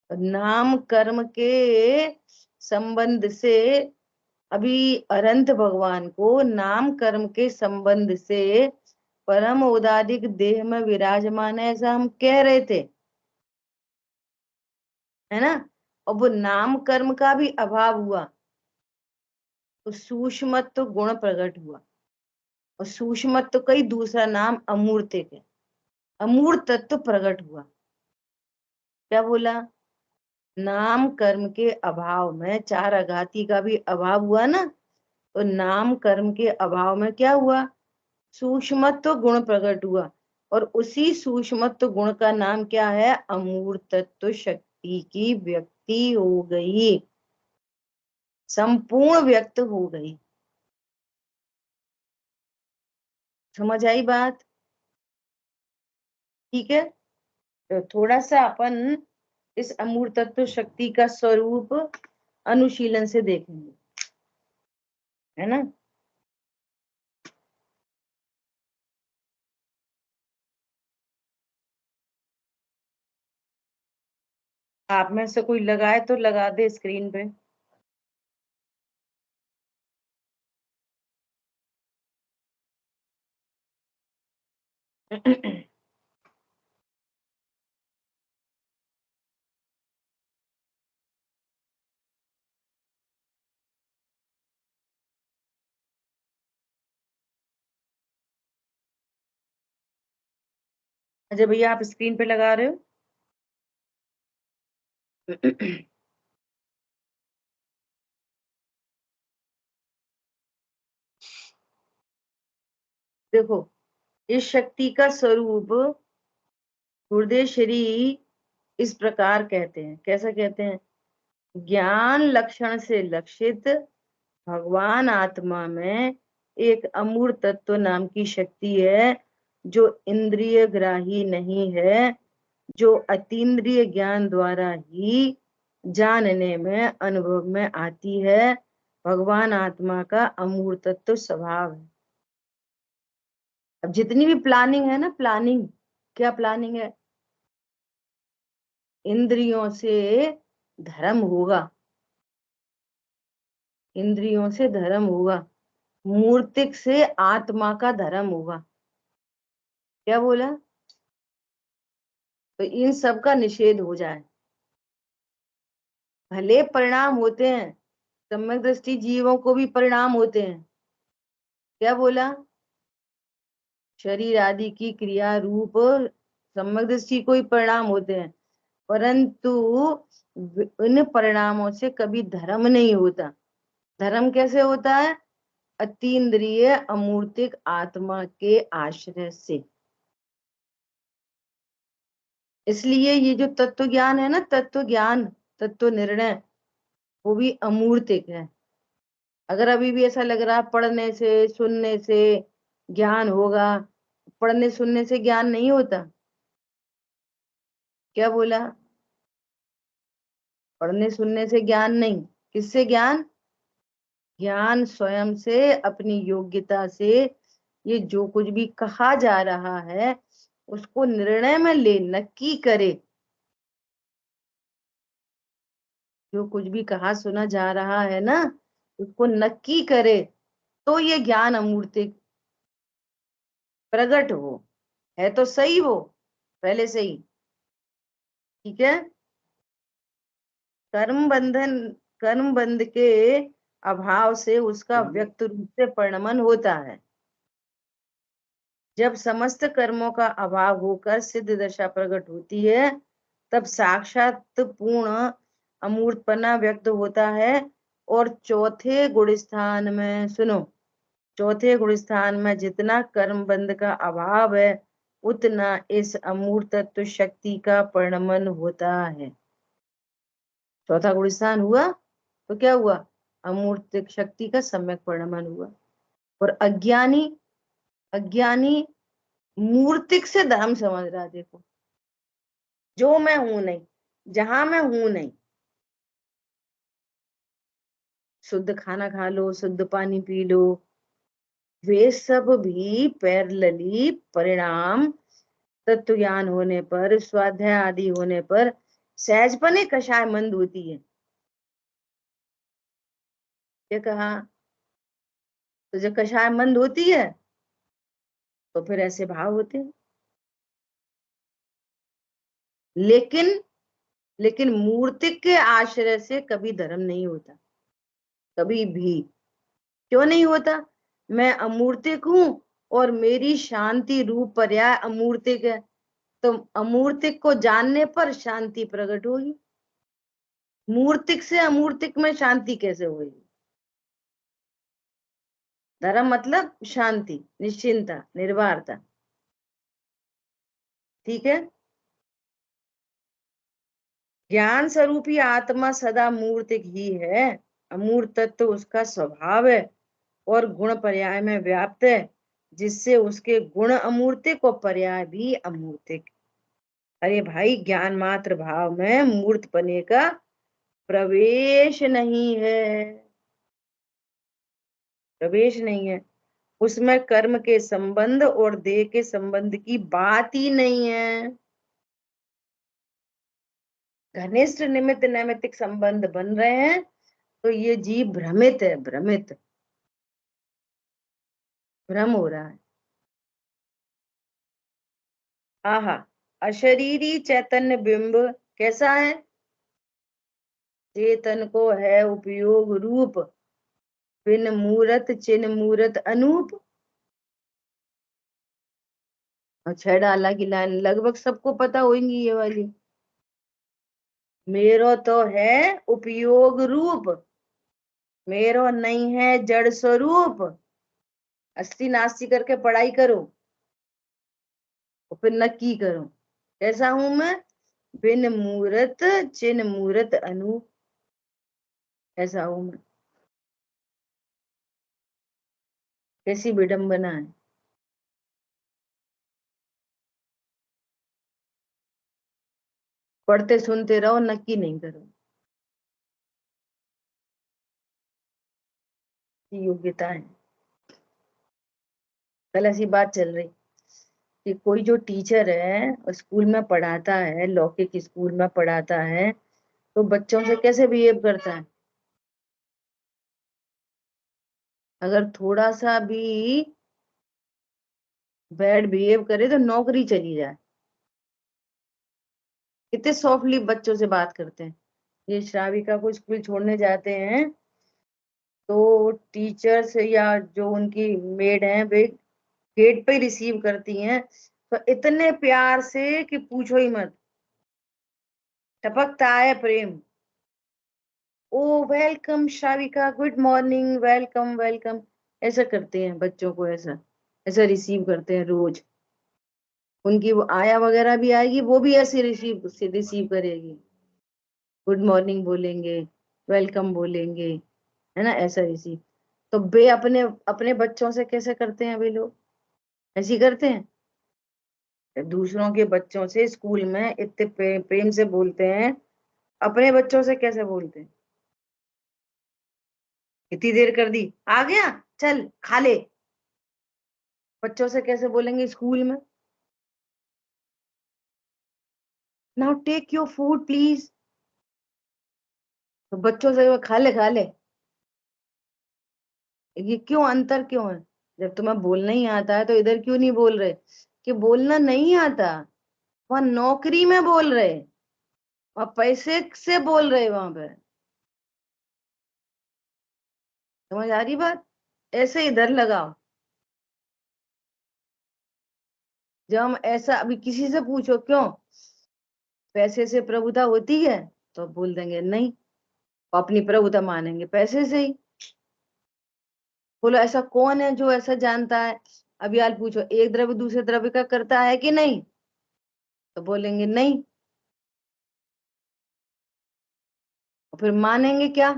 नाम कर्म के संबंध से अभी अनंत भगवान को नाम कर्म के संबंध से परम औदारिक देह में विराजमान है, ऐसा हम कह रहे थे, है ना। और वो नाम कर्म का भी अभाव हुआ तो सूक्ष्मत्व गुण प्रकट हुआ, और सूक्ष्मत्व का ही दूसरा नाम अमूर्तिक है। अमूर्त तत्व प्रकट हुआ। क्या बोला? नाम कर्म के अभाव में 4 आघाती का भी अभाव हुआ ना, तो नाम कर्म के अभाव में क्या हुआ? सूक्ष्मत्व गुण प्रकट हुआ, और उसी सूक्ष्मत्व गुण का नाम क्या है? अमूर्तत्व शक्ति की व्यक्ति हो गई, संपूर्ण व्यक्त हो गई। समझ आई बात? ठीक है, तो थोड़ा सा अपन इस अमूर्तत्व शक्ति का स्वरूप अनुशीलन से देखेंगे, है ना। आप में से कोई लगाए तो लगा दे स्क्रीन पे। अच्छा भैया, आप स्क्रीन पे लगा रहे हो? देखो, इस शक्ति का स्वरूप गुरुदेव श्री इस प्रकार कहते हैं। कैसा कहते हैं? ज्ञान लक्षण से लक्षित भगवान आत्मा में एक अमूर्त तत्व नाम की शक्ति है, जो इंद्रिय ग्राही नहीं है, जो अतीन्द्रिय ज्ञान द्वारा ही जानने में, अनुभव में आती है। भगवान आत्मा का अमूर्त तत्व स्वभाव है। अब जितनी भी प्लानिंग है ना, प्लानिंग, क्या प्लानिंग है? इंद्रियों से धर्म होगा, इंद्रियों से धर्म होगा, मूर्तिक से आत्मा का धर्म होगा। क्या बोला? तो इन सब का निषेध हो जाए। भले परिणाम होते हैं, सम्यक दृष्टि जीवों को भी परिणाम होते हैं। क्या बोला? शरीर आदि की क्रिया रूप सम्यक दृष्टि को ही परिणाम होते हैं, परंतु इन परिणामों से कभी धर्म नहीं होता। धर्म कैसे होता है? अतीन्द्रिय अमूर्तिक आत्मा के आश्रय से। इसलिए ये जो तत्व ज्ञान है ना, तत्व ज्ञान, तत्व निर्णय, वो भी अमूर्तिक है। अगर अभी भी ऐसा लग रहा है पढ़ने से सुनने से ज्ञान होगा, पढ़ने सुनने से ज्ञान नहीं होता। क्या बोला? पढ़ने सुनने से ज्ञान नहीं, किससे ज्ञान? ज्ञान स्वयं से, अपनी योग्यता से। ये जो कुछ भी कहा जा रहा है उसको निर्णय में ले, नक्की करे। जो कुछ भी कहा सुना जा रहा है ना, उसको नक्की करे तो ये ज्ञान अमूर्तिक प्रकट हो। है तो सही वो पहले से ही, ठीक है। कर्म बंधन, कर्म बंध के अभाव से उसका व्यक्त रूप से परिणमन होता है। जब समस्त कर्मों का अभाव होकर सिद्ध दशा प्रकट होती है, तब साक्षात पूर्ण अमूर्तपना व्यक्त होता है। और चौथे गुण स्थान में सुनो, चौथे गुण स्थान में जितना कर्म बंध का अभाव है, उतना इस अमूर्त तत्व शक्ति का परिणमन होता है। चौथा गुण स्थान हुआ तो क्या हुआ? अमूर्त शक्ति का सम्यक परिणमन हुआ। और अज्ञानी, अज्ञानी मूर्तिक से धर्म समझ रहा है। देखो, जो मैं हूं नहीं, जहां मैं हूं नहीं, शुद्ध खाना खा लो, शुद्ध पानी पी लो, वे सब भी पैरेलली परिणाम तत्व ज्ञान होने पर, स्वाध्याय आदि होने पर सहजपने कषाय मंद होती है। क्या कहा? तो जब कषाय मंद होती है तो फिर ऐसे भाव होते हैं। लेकिन लेकिन मूर्तिक के आश्रय से कभी धर्म नहीं होता, कभी भी। क्यों नहीं होता? मैं अमूर्तिक हूं और मेरी शांति रूप पर्याय अमूर्तिक है, तो अमूर्तिक को जानने पर शांति प्रकट होगी। मूर्तिक से अमूर्तिक में शांति कैसे होगी? धर्म मतलब शांति, निश्चिंता, निर्भरता, ठीक है। ज्ञान स्वरूपी आत्मा सदा मूर्तिक ही है। अमूर्त तत्व उसका स्वभाव है और गुण पर्याय में व्याप्त है, जिससे उसके गुण अमूर्तिक और पर्याय भी अमूर्तिक। अरे भाई, ज्ञान मात्र भाव में मूर्त पने का प्रवेश नहीं है, प्रवेश नहीं है। उसमें कर्म के संबंध और देह के संबंध की बात ही नहीं है। घनिष्ठ निमित्त नैमित्तिक संबंध बन रहे हैं तो ये जीव भ्रमित है, भ्रमित, भ्रम हो रहा है। आहा, अशरीरी चैतन्य बिंब कैसा है? चेतन को है उपयोग रूप, बिन मूरत चिन मूरत अनूप। और छह डाला की लाइन लगभग सबको पता होगी ये वाली। मेरो तो है उपयोग रूप, मेरो नहीं है जड़ स्वरूप। अस्सी नास्ती करके पढ़ाई करो और फिर नक्की करो कैसा हूं मैं। बिन मूरत चिन मूरत अनूप, ऐसा हूं मैं। कैसी विडंबना है। पढ़ते सुनते रहो, नक्की नहीं करो। ये योग्यता है। कल ऐसी बात चल रही कि कोई जो टीचर है स्कूल में पढ़ाता है, लौकिक स्कूल में पढ़ाता है, तो बच्चों से कैसे बिहेव करता है। अगर थोड़ा सा भी बैड बिहेव करे तो नौकरी चली जाए। कितने सॉफ्टली बच्चों से बात करते हैं। ये श्राविका को स्कूल छोड़ने जाते हैं तो टीचर्स या जो उनकी मेड हैं वे गेट पे रिसीव करती हैं, तो इतने प्यार से कि पूछो ही मत। टपकता है प्रेम। Oh welcome Shravika, good morning, welcome welcome, ऐसा करते हैं बच्चों को, ऐसा ऐसा रिसीव करते हैं रोज। उनकी वो आया वगैरह भी आएगी, वो भी ऐसे रिसीव करेगी। गुड मॉर्निंग बोलेंगे, वेलकम बोलेंगे, है ना, ऐसा रिसीव। तो वे अपने अपने बच्चों से कैसे करते हैं वे लोग? ऐसे ही करते हैं। दूसरों के बच्चों से स्कूल में इतने प्रेम से बोलते हैं, अपने बच्चों से कैसे बोलते हैं? इतनी देर कर दी, आ गया, चल खा ले। बच्चों से कैसे बोलेंगे स्कूल में? Now take your food please. तो बच्चों से खा ले खा ले, ये क्यों अंतर क्यों है? जब तुम्हें बोलना ही आता है तो इधर क्यों नहीं बोल रहे कि बोलना नहीं आता? वहां नौकरी में बोल रहे, वहां पैसे से बोल रहे, वहां पे समझ आ रही बात? ऐसे इधर लगाओ। जब हम ऐसा अभी किसी से पूछो क्यों पैसे से प्रभुता होती है, तो बोल देंगे नहीं, वो अपनी प्रभुता मानेंगे पैसे से ही। बोलो ऐसा कौन है जो ऐसा जानता है? अभी यार पूछो एक द्रव्य दूसरे द्रव्य का करता है कि नहीं, तो बोलेंगे नहीं। और फिर मानेंगे क्या?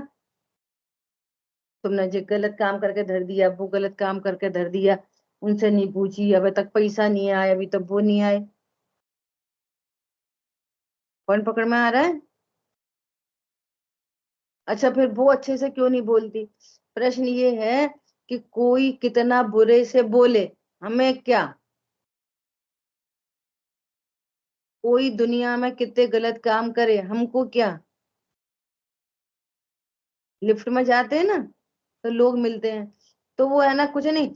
तुमने जो गलत काम करके धर दिया, वो गलत काम करके धर दिया, उनसे नहीं पूछी, अभी तक पैसा नहीं आया, अभी तक वो नहीं आए। कौन पकड़ में आ रहा है? अच्छा फिर वो अच्छे से क्यों नहीं बोलती? प्रश्न ये है कि कोई कितना बुरे से बोले, हमें क्या? कोई दुनिया में कितने गलत काम करे, हमको क्या? लिफ्ट में जाते हैं ना, तो लोग मिलते हैं, तो वो है ना कुछ नहीं,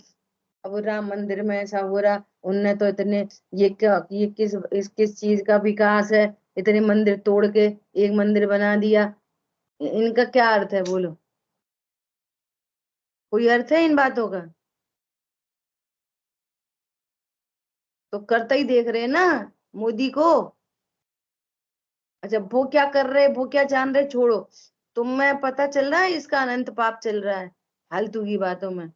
अब राम मंदिर में ऐसा हो रहा, उनने तो इतने, ये क्या, ये किस चीज का विकास है, इतने मंदिर तोड़ के एक मंदिर बना दिया, इनका क्या अर्थ है बोलो? कोई अर्थ है इन बातों का? तो करता ही देख रहे हैं ना मोदी को। अच्छा वो क्या कर रहे, वो क्या जान रहे, छोड़ो। तुम्हें पता चल रहा है इसका अनंत पाप चल रहा है फालतू की बातों में।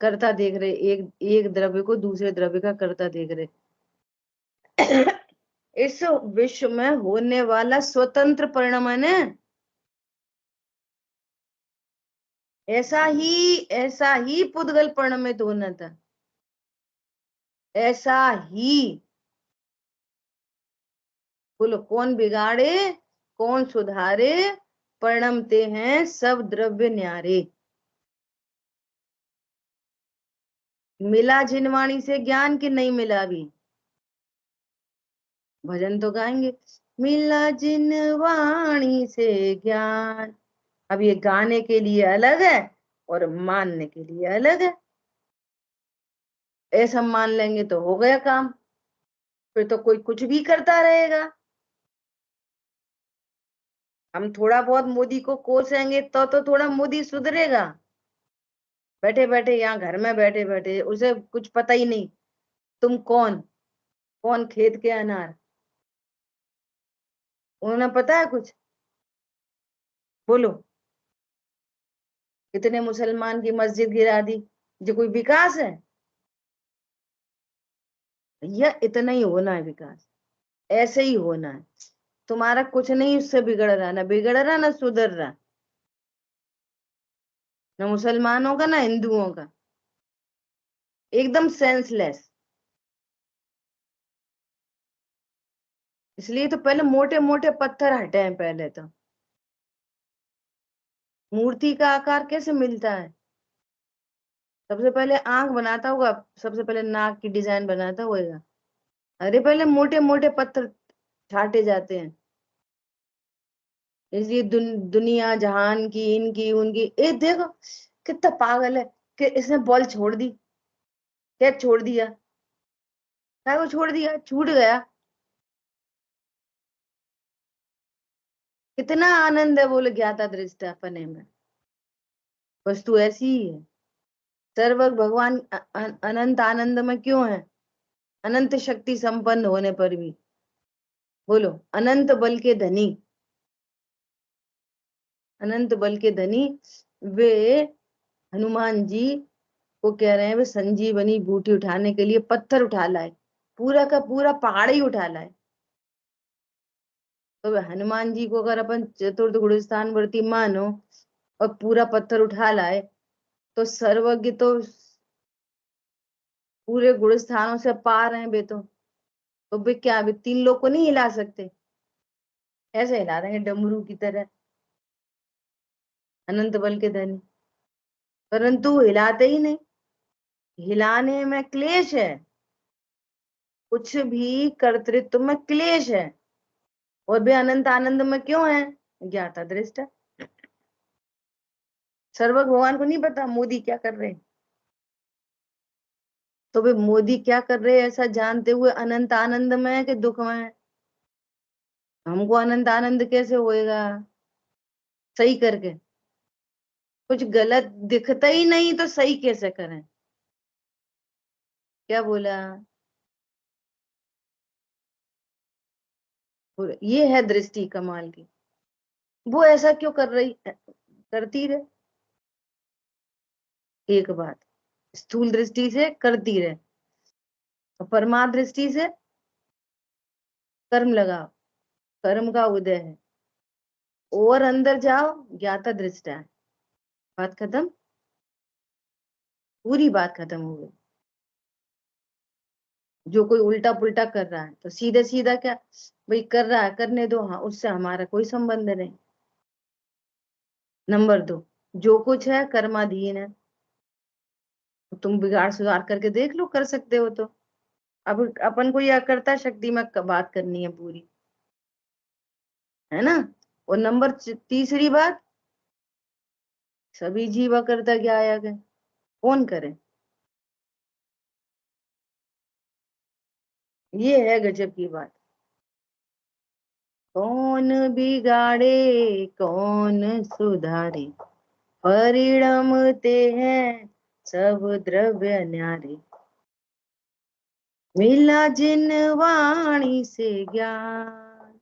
करता देख रहे, एक एक द्रव्य को दूसरे द्रव्य का करता देख रहे। इस विश्व में होने वाला स्वतंत्र परिणाम है, ऐसा ही पुद्गल परिणमित होना था, ऐसा ही। बोलो कौन बिगाड़े, कौन सुधारे, परिणमते हैं सब द्रव्य न्यारे। मिला जिनवाणी से ज्ञान कि नहीं मिला? अभी भजन तो गाएंगे, मिला जिनवाणी से ज्ञान। अब ये गाने के लिए अलग है और मानने के लिए अलग है। ऐसा मान लेंगे तो हो गया काम, फिर तो कोई कुछ भी करता रहेगा। हम थोड़ा बहुत मोदी को कोसेंगे तो थोड़ा मोदी सुधरेगा? बैठे बैठे यहाँ घर में बैठे बैठे उसे कुछ पता ही नहीं, तुम कौन, कौन खेत के अनार, उन्हें पता है कुछ? बोलो कितने मुसलमान की मस्जिद गिरा दी, जो कोई विकास है? या इतना ही होना है विकास, ऐसे ही होना है। तुम्हारा कुछ नहीं उससे बिगड़ रहा, ना बिगड़ रहा ना सुधर रहा, ना मुसलमानों का ना हिंदुओं का, एकदम सेंसलेस। इसलिए तो पहले मोटे मोटे पत्थर हटे हैं पहले तो। मूर्ति का आकार कैसे मिलता है? सबसे पहले आंख बनाता होगा, सबसे पहले नाक की डिजाइन बनाता होगा। अरे पहले मोटे मोटे पत्थर छाटे जाते हैं। इसलिए दुनिया जहान की, इनकी उनकी, ए देखो कितना पागल है कि इसने बॉल छोड़ दी। क्या छोड़ दिया? क्या को छोड़ दिया, छूट गया। कितना आनंद है बोले ज्ञाता दृष्टा पने में। वस्तु ऐसी ही है। सर्वज्ञ भगवान अनंत आनंद में क्यों है? अनंत शक्ति संपन्न होने पर भी। बोलो अनंत बल के धनी, अनंत बल के धनी वे हनुमान जी को कह रहे हैं वे संजीवनी बूटी उठाने के लिए पत्थर उठा लाए, पूरा का पूरा पहाड़ ही उठा लाए। तो वे हनुमान जी को अगर अपन चतुर्थ गुण स्थान वर्ती मानो और पूरा पत्थर उठा लाए, तो सर्वज्ञ तो पूरे गुण स्थानों से पार हैं वे तो वे क्या, वे तीन लोग को नहीं हिला सकते? ऐसे हिला देंगे डमरू की तरह, अनंत बल के धनी। परंतु हिलाते ही नहीं, हिलाने में क्लेश है, कुछ भी कर्तृत्व में क्लेश है। और वे अनंत आनंद में क्यों है? ज्ञाता दृष्टा। सर्वज्ञ भगवान को नहीं पता मोदी क्या कर रहे हैं? तो वे मोदी क्या कर रहे हैं ऐसा जानते हुए अनंत आनंद में है कि दुख में है? हमको अनंत आनंद कैसे होएगा सही करके? कुछ गलत दिखता ही नहीं तो सही कैसे करें? क्या बोला? ये है दृष्टि कमाल की। वो ऐसा क्यों कर रही, करती रहे, एक बात स्थूल दृष्टि से करती रहे, और परमा दृष्टि से कर्म लगाओ, कर्म का उदय है, और अंदर जाओ ज्ञाता दृष्टा है। बात खत्म, पूरी बात खत्म हो गई। जो कोई उल्टा पुल्टा कर रहा है तो सीधे सीधा क्या, भाई कर रहा है करने दो, हाँ उससे हमारा कोई संबंध नहीं। नंबर 2, जो कुछ है कर्माधीन है, तो तुम बिगाड़ सुधार करके देख लो, कर सकते हो तो। अब अपन को यह अकर्ता शक्ति में बात करनी है पूरी, है ना। और नंबर तीसरी बात, सभी जीव अकर्ता क्या आया गए, कौन करे? ये है गजब की बात। कौन बिगाड़े कौन सुधारे, परिणमते हैं सब द्रव्य न्यारे, मिला जिन वाणी से ज्ञान,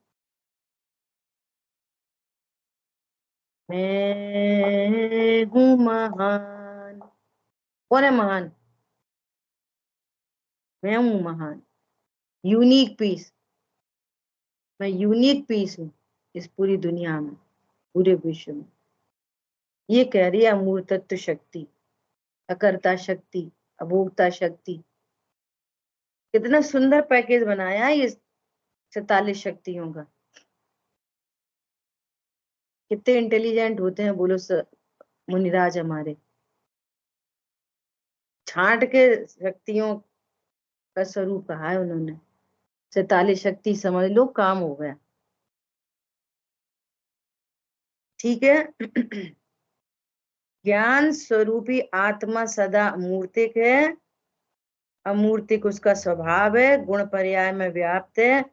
मैं हूँ महान। कौन है महान? मैं हूँ महान, यूनिक पीस। मैं यूनिक पीस हूँ इस पूरी दुनिया में, पूरे विश्व में। ये कह रही है अमूर्त तत्व शक्ति, अकर्ता शक्ति, अभोक्ता शक्ति। कितना सुंदर पैकेज बनाया है ये 47 शक्तियों का। कितने इंटेलिजेंट होते हैं बोलो मुनिराज हमारे, छांट के शक्तियों का स्वरूप कहा है उन्होंने। 47 शक्ति समझ लो, काम हो गया। ठीक है। ज्ञान स्वरूपी आत्मा सदा अमूर्तिक है, अमूर्तिक उसका स्वभाव है, गुण पर्याय में व्याप्त है,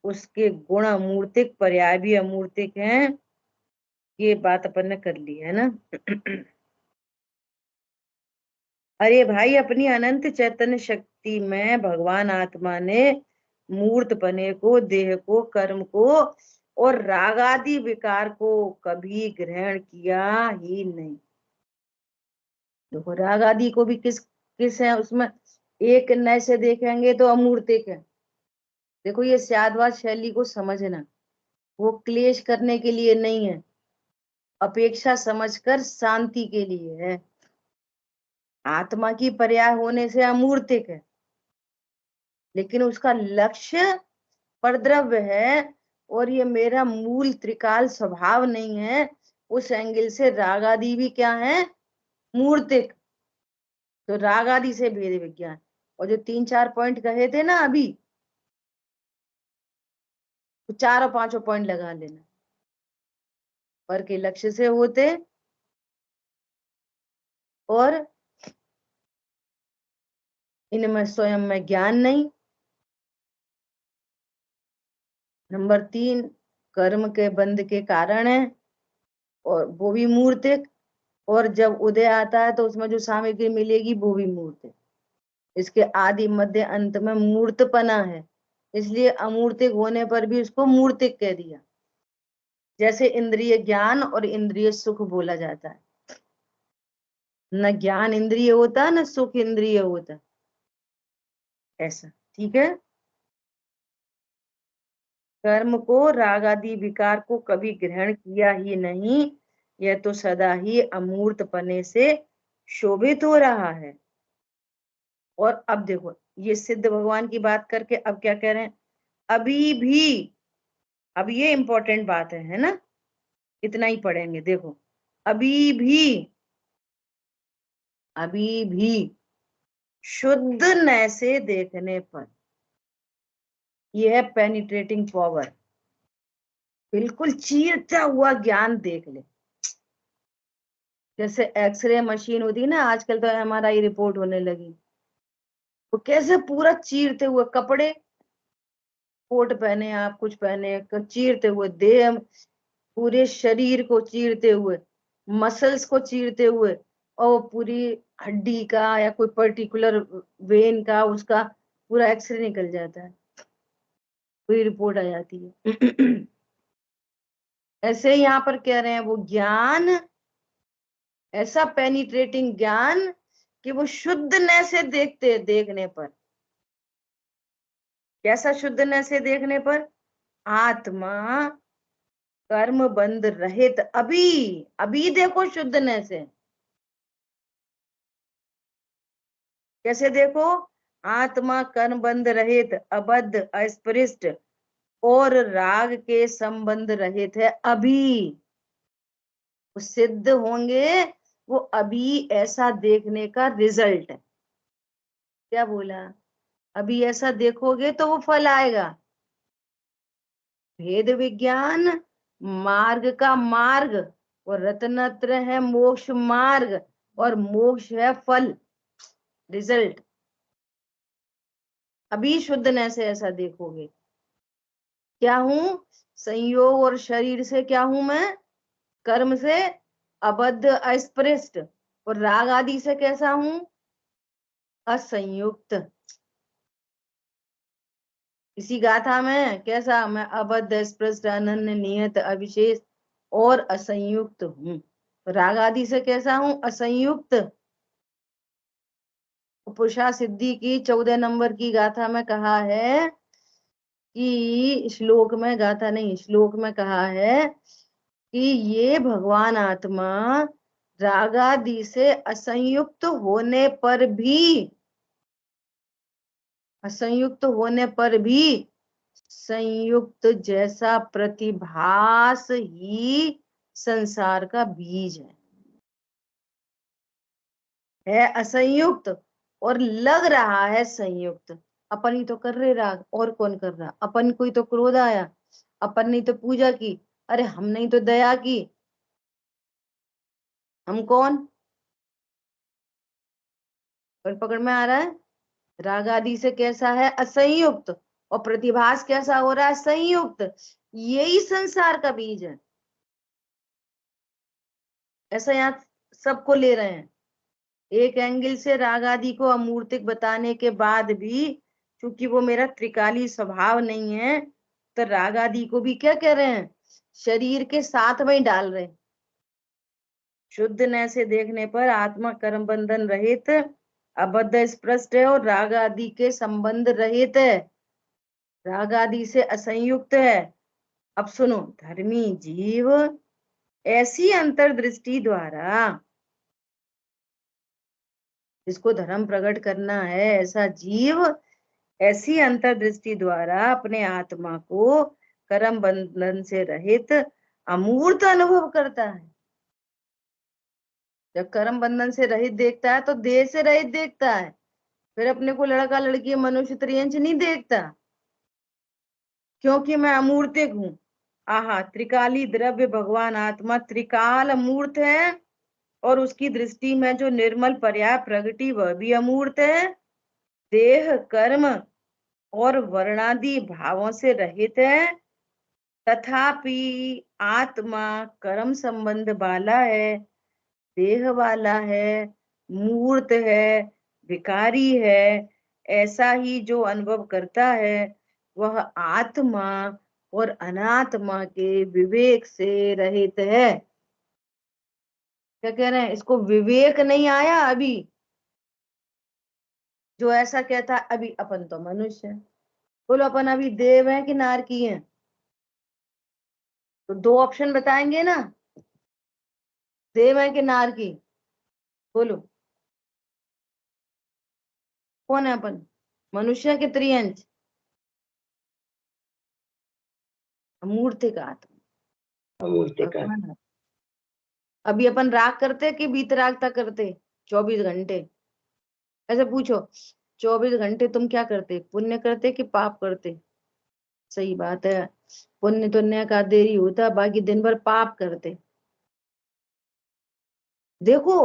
उसके गुण अमूर्तिक, पर्याय भी अमूर्तिक हैं। ये बात अपन ने कर ली है ना। अरे भाई, अपनी अनंत चैतन्य शक्ति में भगवान आत्मा ने मूर्त पने को, देह को, कर्म को और रागादि विकार को कभी ग्रहण किया ही नहीं। देखो राग आदि को भी किस किस है उसमें, एक नए से देखेंगे तो अमूर्तिक है। देखो ये स्यादवाद शैली को समझना, वो क्लेश करने के लिए नहीं है, अपेक्षा समझकर शांति के लिए है। आत्मा की पर्याय होने से अमूर्तिक है, लेकिन उसका लक्ष्य परद्रव्य है, और ये मेरा मूल त्रिकाल स्वभाव नहीं है। उस एंगल से राग आदि भी क्या है, मूर्तिक। तो राग आदि से भेद विज्ञान, और जो 3-4 पॉइंट कहे थे ना अभी, तो 4 और 5 पॉइंट लगा लेना। पर के लक्ष्य से होते, और इनमें स्वयं में ज्ञान नहीं। नंबर 3, कर्म के बंध के कारण है, और वो भी मूर्तिक। और जब उदय आता है तो उसमें जो सामग्री मिलेगी वो भी मूर्तिक। इसके आदि मध्य अंत में मूर्तपना है, इसलिए अमूर्तिक होने पर भी उसको मूर्तिक कह दिया। जैसे इंद्रिय ज्ञान और इंद्रिय सुख बोला जाता है, न ज्ञान इंद्रिय होता न सुख इंद्रिय होता, ऐसा। ठीक है। कर्म को, राग आदि विकार को कभी ग्रहण किया ही नहीं, यह तो सदा ही अमूर्त पने से शोभित हो रहा है। और अब देखो ये सिद्ध भगवान की बात करके अब क्या कह रहे हैं, अभी भी, अब ये इंपॉर्टेंट बात है ना, इतना ही पढ़ेंगे। देखो अभी भी, अभी भी शुद्ध नय से देखने पर, यह है पेनिट्रेटिंग पावर, बिल्कुल चीरता हुआ ज्ञान देख ले, जैसे एक्सरे मशीन होती है ना, आजकल तो MRI रिपोर्ट होने लगी, वो कैसे पूरा चीरते हुए कपड़े, कोट पहने आप, कुछ पहने, चीरते हुए देह, पूरे शरीर को चीरते हुए, मसल्स को चीरते हुए, और पूरी हड्डी का या कोई पर्टिकुलर वेन का उसका पूरा एक्सरे निकल जाता है, पूरी रिपोर्ट आ जाती है। ऐसे यहाँ पर कह रहे हैं वो ज्ञान, ऐसा पेनिट्रेटिंग ज्ञान कि वो शुद्धने से देखते, देखने पर कैसा, शुद्धने से देखने पर आत्मा कर्म बंध रहित, अभी अभी देखो शुद्धने से, कैसे देखो, आत्मा कर्म बंध रहित, अबद्ध, अस्पृष्ट और राग के संबंध रहित है अभी। वो सिद्ध होंगे, वो अभी ऐसा देखने का रिजल्ट है। क्या बोला, अभी ऐसा देखोगे तो वो फल आएगा। भेद विज्ञान मार्ग का मार्ग, और रत्नत्र है मोक्ष मार्ग, और मोक्ष है फल, रिजल्ट। अभी शुद्धने से ऐसा देखोगे। क्या हूं, संयोग और शरीर से क्या हूं मैं, कर्म से अबद्ध अस्पृष्ट, और राग आदि से कैसा हूं, असंयुक्त। इसी गाथा में कैसा, मैं अबद्ध अस्पृष्ट अनन्य नियत अविशेष और असंयुक्त हूं। राग आदि से कैसा हूं, असंयुक्त। पुरुषा सिद्धि की 14 नंबर की गाथा में कहा है कि, श्लोक में, गाथा नहीं, श्लोक में कहा है कि ये भगवान आत्मा रागादि से असंयुक्त होने पर भी, असंयुक्त होने पर भी संयुक्त जैसा प्रतिभास ही संसार का बीज है असंयुक्त, और लग रहा है संयुक्त। अपन ही तो कर रहे राग, और कौन कर रहा, अपन को ही तो क्रोध आया, अपन ने तो पूजा की, अरे हमने ही तो दया की, हम कौन, पर पकड़ में आ रहा है। राग आदि से कैसा है, असंयुक्त, और प्रतिभास कैसा हो रहा है, संयुक्त। यही संसार का बीज है, ऐसा यहाँ सबको ले रहे हैं। एक एंगल से राग आदि को अमूर्तिक बताने के बाद भी, क्योंकि वो मेरा त्रिकाली स्वभाव नहीं है, तो राग आदि को भी क्या कह रहे हैं, शरीर के साथ में ही डाल रहे हैं। शुद्ध न से देखने पर आत्मा कर्म बंधन रहित, अबद्ध स्पष्ट है, और राग आदि के संबंध रहित है, राग आदि से असंयुक्त है। अब सुनो, धर्मी जीव ऐसी अंतर्दृष्टि द्वारा, जिसको धर्म प्रकट करना है, ऐसा जीव ऐसी अंतर्दृष्टि द्वारा अपने आत्मा को कर्म बंधन से रहित अमूर्त अनुभव करता है। जब कर्म बंधन से रहित देखता है तो देह से रहित देखता है, फिर अपने को लड़का लड़की मनुष्य त्रियंच नहीं देखता, क्योंकि मैं अमूर्तिक हूं। आहा, त्रिकाली द्रव्य भगवान आत्मा त्रिकाल अमूर्त है, और उसकी दृष्टि में जो निर्मल पर्याय प्रगति वह भी अमूर्त है। देह कर्म और वर्णादि भावों से रहित है, तथापि आत्मा कर्म संबंध वाला है, देह वाला है, मूर्त है, विकारी है। ऐसा ही जो अनुभव करता है, वह आत्मा और अनात्मा के विवेक से रहित है। क्या कह रहे हैं, इसको विवेक नहीं आया अभी, जो ऐसा कहता है अभी अपन तो मनुष्य है। बोलो, अपन अभी देव है कि नारकी है, तो दो ऑप्शन बताएंगे ना, देव है कि नारकी, बोलो कौन है अपन, मनुष्य के त्रियंच, अमूर्तिक आत्मा, मूर्ति का भगवान है। अभी अपन राग करते कि वीतरागता करते, 24 घंटे, ऐसे पूछो, 24 घंटे तुम क्या करते, पुण्य करते कि पाप करते। सही बात है, पुण्य तो न्याय का देरी होता, बाकी दिन भर पाप करते। देखो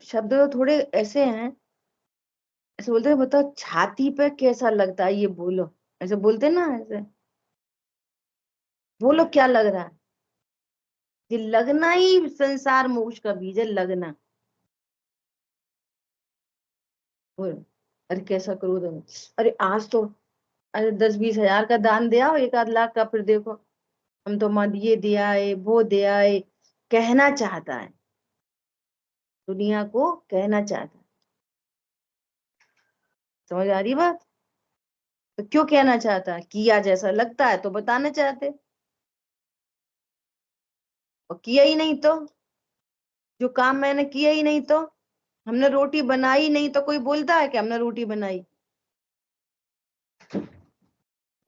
शब्द तो थोड़े ऐसे हैं, ऐसे बोलते हैं बताओ छाती पे कैसा लगता है, ये बोलो, ऐसे बोलते हैं ना, ऐसे बोलो क्या लग रहा है। ये लगना ही संसार मोक्ष का बीज है, लगना। बोलो अरे कैसा क्रोध है, अरे आज तो, अरे 10-20 हजार का दान दे आओ, 1 आध लाख का, फिर देखो हम तो मत ये दे आए वो दे आए, कहना चाहता है, दुनिया को कहना चाहता है। समझ आ रही बात? तो क्यों कहना चाहता है? किया जैसा लगता है तो बताना चाहते, और किया ही नहीं तो, जो काम मैंने किया ही नहीं तो, हमने रोटी बनाई नहीं तो कोई बोलता है कि हमने रोटी बनाई?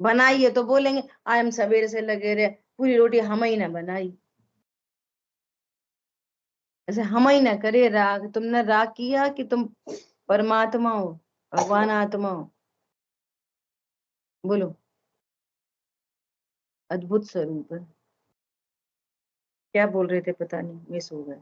बनाई है तो बोलेंगे आज हम सवेरे से लगे रहे, पूरी रोटी हम ही ना बनाई। ऐसे हम ही ना करे राग, तुमने राग किया कि तुम परमात्मा हो, भगवान आत्मा हो। बोलो अद्भुत स्वरूप है। क्या बोल रहे थे पता नहीं, मिस हो गए।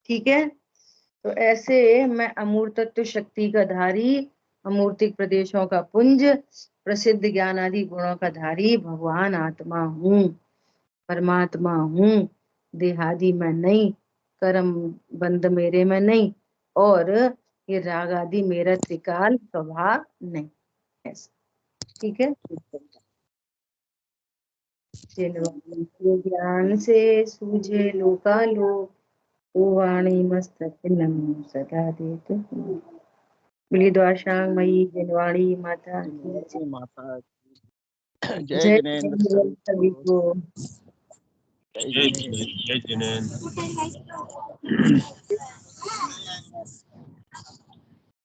ठीक है, तो ऐसे मैं अमूर्त तत्व शक्ति का धारी, अमूर्तिक प्रदेशों का पुंज, प्रसिद्ध ज्ञान आदि गुणों का धारी भगवान आत्मा हूँ, परमात्मा हूँ। देहादि में नहीं, कर्म बंध मेरे में नहीं, और ये राग आदि मेरा त्रिकाल स्वभाव नहीं। ऐसा ठीक है। जिन ज्ञान से सूझे लोकालोक, वो वाणी मस्तक नमो सदा देत। बोलिए द्वाशांग मई जनवाणी माता की जय। माता जय जय जिनेन्द्र जिनेंद्र सभी को। जय जिनेन्द्र। जय जिनेंद्र।